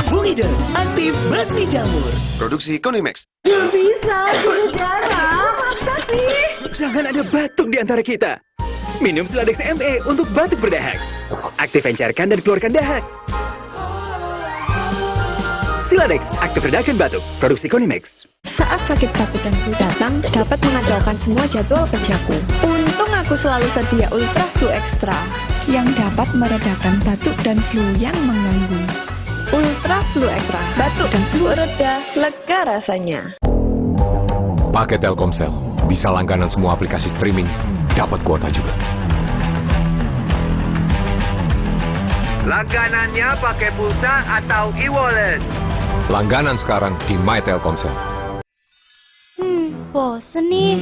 Fungiderm, aktif basmi jamur. Produksi Konimax. Gak bisa, saudara. Masa sih? Jangan ada batuk di antara kita. Minum Siladex ME untuk batuk berdahak. Aktif encerkan dan keluarkan dahak. Siladex, aktif redakan batuk. Produksi Konimax. Saat sakit-sakit dan flu datang, dapat mengacaukan semua jadwal kerjaku. Untung aku selalu sedia Ultra Flu Extra yang dapat meredakan batuk dan flu yang mengganggu. Ultra Flu Extra, batuk dan flu reda, lega rasanya. Pakai Telkomsel, bisa langganan semua aplikasi streaming, dapat kuota juga. Langganannya pakai pulsa atau e-wallet. Langganan sekarang di My Telkomsel. Bosen nih.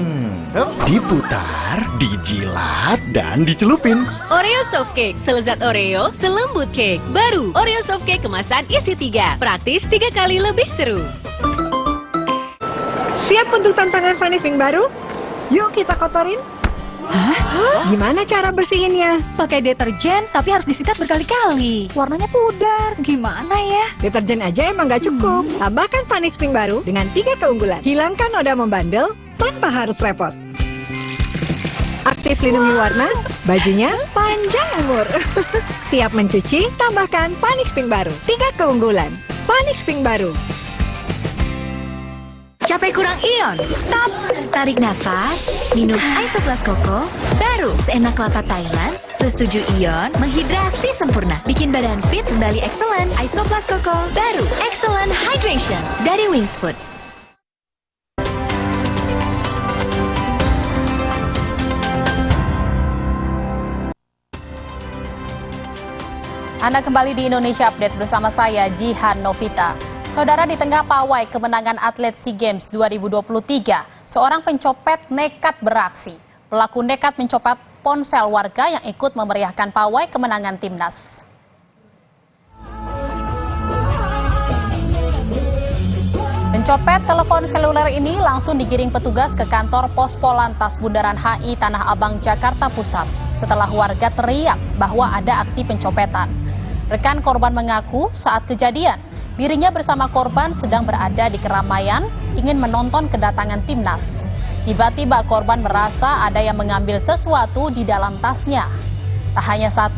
Diputar, dijilat, dan dicelupin. Oreo Soft Cake, selezat Oreo, selembut cake. Baru, Oreo Soft Cake kemasan isi 3. Praktis 3 kali lebih seru. Siap untuk tantangan Funny baru? Yuk kita kotorin. Hah? Gimana cara bersihinnya? Pakai deterjen, tapi harus disikat berkali-kali. Warnanya pudar. Gimana ya? Deterjen aja emang nggak cukup. Tambahkan Funny baru dengan 3 keunggulan. Hilangkan noda membandel tanpa harus repot. Aktif lindungi warna, bajunya panjang umur. Tiap mencuci, tambahkan Funny baru. 3 keunggulan. Funny baru. Capek kurang ion? Stop! Tarik nafas, minum Isoplas Koko, baru seenak kelapa Thailand, plus 7 ion, menghidrasi sempurna. Bikin badan fit kembali excellent. Isoplas Koko, baru Excellent Hydration dari Wings Food. Anda kembali di Indonesia Update bersama saya, Jihan Novita. Saudara, di tengah pawai kemenangan atlet SEA Games 2023, seorang pencopet nekat beraksi. Pelaku nekat mencopet ponsel warga yang ikut memeriahkan pawai kemenangan timnas. Pencopet telepon seluler ini langsung digiring petugas ke kantor Pos Polantas Bundaran HI Tanah Abang, Jakarta Pusat, setelah warga teriak bahwa ada aksi pencopetan. Rekan korban mengaku saat kejadian, dirinya bersama korban sedang berada di keramaian, ingin menonton kedatangan timnas. Tiba-tiba korban merasa ada yang mengambil sesuatu di dalam tasnya. Tak hanya 1,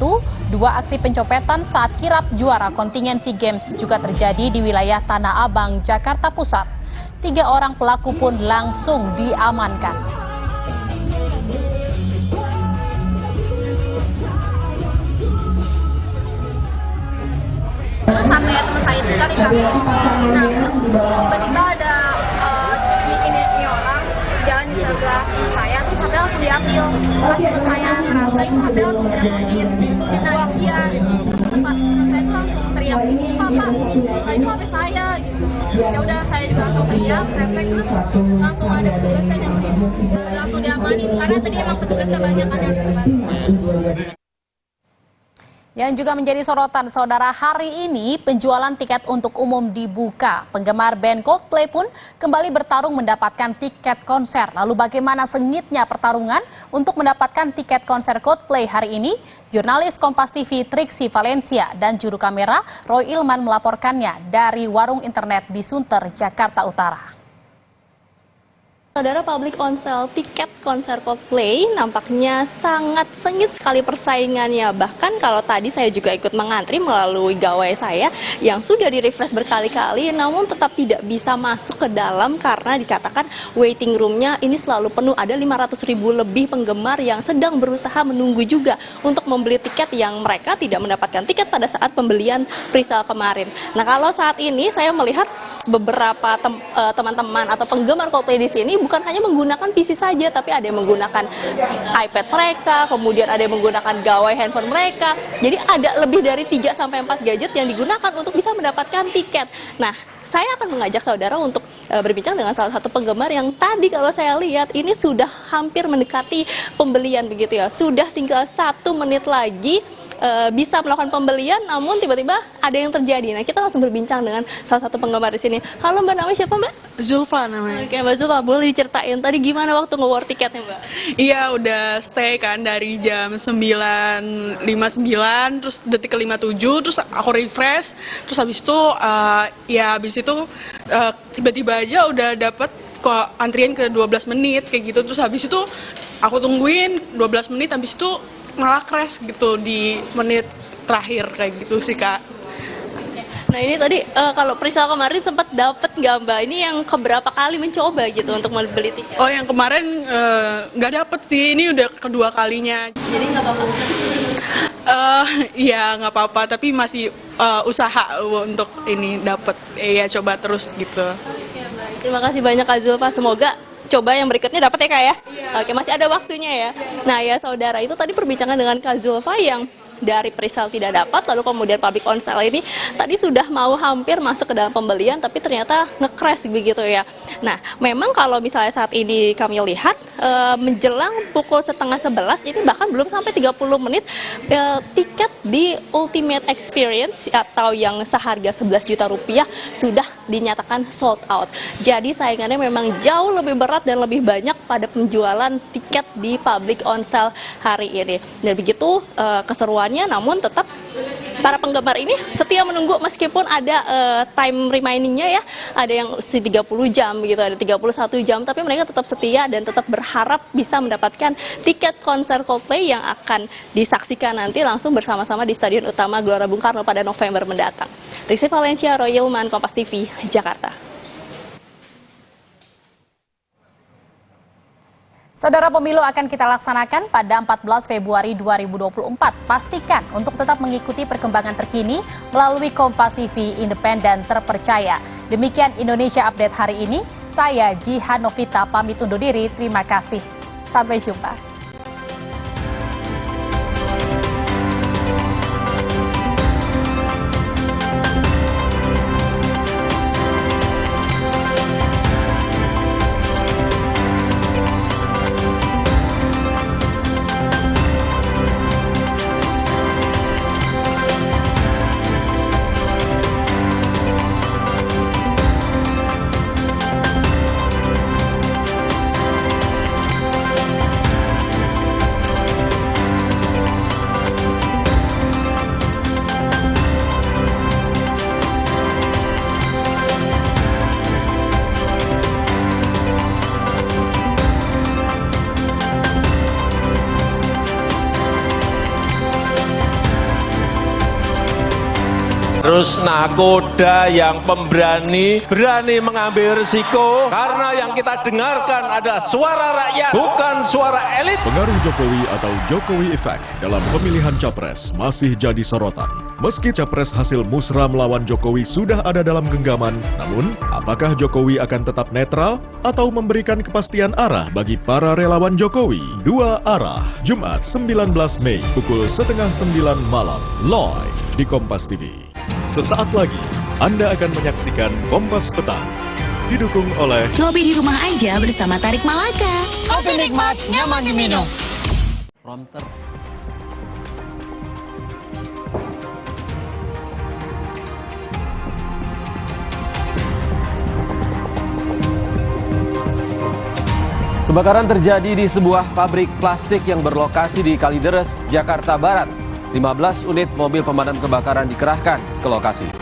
2 aksi pencopetan saat kirap juara kontingen SEA Games juga terjadi di wilayah Tanah Abang, Jakarta Pusat. 3 orang pelaku pun langsung diamankan. Sampai teman saya itu dari kantor, nah terus tiba-tiba ada ini orang jalan di sebelah saya, terus HP langsung diambil. Pas teman saya ngerasa itu HP langsung dijatuhin. Nah itu dia saya tuh langsung teriak, Papa, nah itu HP saya gitu. Terus ya udah saya juga langsung teriak, refleks, terus langsung ada petugasnya nyamperin, langsung diamanin karena tadi emang petugasnya banyak kan yang di depan. Yang juga menjadi sorotan saudara, hari ini penjualan tiket untuk umum dibuka. Penggemar band Coldplay pun kembali bertarung mendapatkan tiket konser. Lalu bagaimana sengitnya pertarungan untuk mendapatkan tiket konser Coldplay hari ini? Jurnalis Kompas TV Triksi Valencia dan juru kamera Roy Ilman melaporkannya dari warung internet di Sunter, Jakarta Utara. Saudara, public on sale tiket konser Coldplay nampaknya sangat sengit sekali persaingannya. Bahkan kalau tadi saya juga ikut mengantri melalui gawai saya yang sudah di-refresh berkali-kali, namun tetap tidak bisa masuk ke dalam karena dikatakan waiting room-nya ini selalu penuh. Ada 500.000 lebih penggemar yang sedang berusaha menunggu juga untuk membeli tiket yang mereka tidak mendapatkan tiket pada saat pembelian pre-sale kemarin. Nah, kalau saat ini saya melihat beberapa teman-teman atau penggemar Coldplay di sini bukan hanya menggunakan PC saja, tapi ada yang menggunakan iPad mereka, kemudian ada yang menggunakan gawai handphone mereka. Jadi ada lebih dari 3-4 gadget yang digunakan untuk bisa mendapatkan tiket. Nah, saya akan mengajak saudara untuk berbincang dengan salah satu penggemar yang tadi kalau saya lihat ini sudah hampir mendekati pembelian begitu ya. Sudah tinggal 1 menit lagi bisa melakukan pembelian, namun tiba-tiba ada yang terjadi. Nah, kita langsung berbincang dengan salah satu penggemar di sini. Halo Mbak, namanya siapa Mbak? Zulfa namanya. Oke Mbak Zulfa, boleh diceritain tadi gimana waktu nge-war tiketnya Mbak? Iya, udah stay kan dari jam 9.59, terus detik ke 57, terus aku refresh, terus habis itu tiba-tiba aja udah dapet kok antrian ke 12 menit kayak gitu. Terus habis itu aku tungguin 12 menit, habis itu malah crash gitu di menit terakhir kayak gitu sih Kak. Nah ini tadi kalau pre-sale kemarin sempat dapet nggak Mbak? Ini yang keberapa kali mencoba gitu untuk membeli tiket? Oh, yang kemarin nggak dapet sih, ini udah kedua kalinya. Jadi nggak apa-apa? Iya nggak apa-apa, tapi masih usaha untuk ini dapet. Ya coba terus gitu. Oke, baik. Terima kasih banyak Kak Zulfa, semoga coba yang berikutnya dapat ya Kak ya? Iya. Oke, masih ada waktunya ya. Nah ya saudara, itu tadi perbincangan dengan Kak Zulfa yang dari pre-sale tidak dapat, lalu kemudian public on sale ini tadi sudah mau hampir masuk ke dalam pembelian, tapi ternyata nge-crash begitu ya. Nah, memang kalau misalnya saat ini kami lihat menjelang pukul 10:30 ini bahkan belum sampai 30 menit tiket di Ultimate Experience atau yang seharga 11 juta rupiah sudah dinyatakan sold out. Jadi saingannya memang jauh lebih berat dan lebih banyak pada penjualan tiket di public on sale hari ini. Dan begitu keseruan, namun tetap para penggemar ini setia menunggu meskipun ada time remaining-nya ya, ada yang 30 jam begitu, ada 31 jam, tapi mereka tetap setia dan tetap berharap bisa mendapatkan tiket konser Coldplay yang akan disaksikan nanti langsung bersama-sama di Stadion Utama Gelora Bung Karno pada November mendatang. Triksi Valencia, Roy Ilman, Kompas TV, Jakarta. Saudara, pemilu akan kita laksanakan pada 14 Februari 2024. Pastikan untuk tetap mengikuti perkembangan terkini melalui Kompas TV independen terpercaya. Demikian Indonesia Update hari ini. Saya Jihan Novita pamit undur diri. Terima kasih. Sampai jumpa. Terus nakoda yang pemberani, berani mengambil risiko, karena yang kita dengarkan ada suara rakyat, bukan suara elit. Pengaruh Jokowi atau Jokowi Effect dalam pemilihan Capres masih jadi sorotan. Meski Capres hasil musrah melawan Jokowi sudah ada dalam genggaman, namun apakah Jokowi akan tetap netral atau memberikan kepastian arah bagi para relawan Jokowi? Dua Arah, Jumat 19 Mei pukul 8:30 malam, live di Kompas TV. Sesaat lagi, Anda akan menyaksikan Kompas Petang. Didukung oleh Kopi di rumah aja bersama Tarik Malaka. Kopi nikmat, nyaman diminum. Kebakaran terjadi di sebuah pabrik plastik yang berlokasi di Kalideres, Jakarta Barat. 15 unit mobil pemadam kebakaran dikerahkan ke lokasi.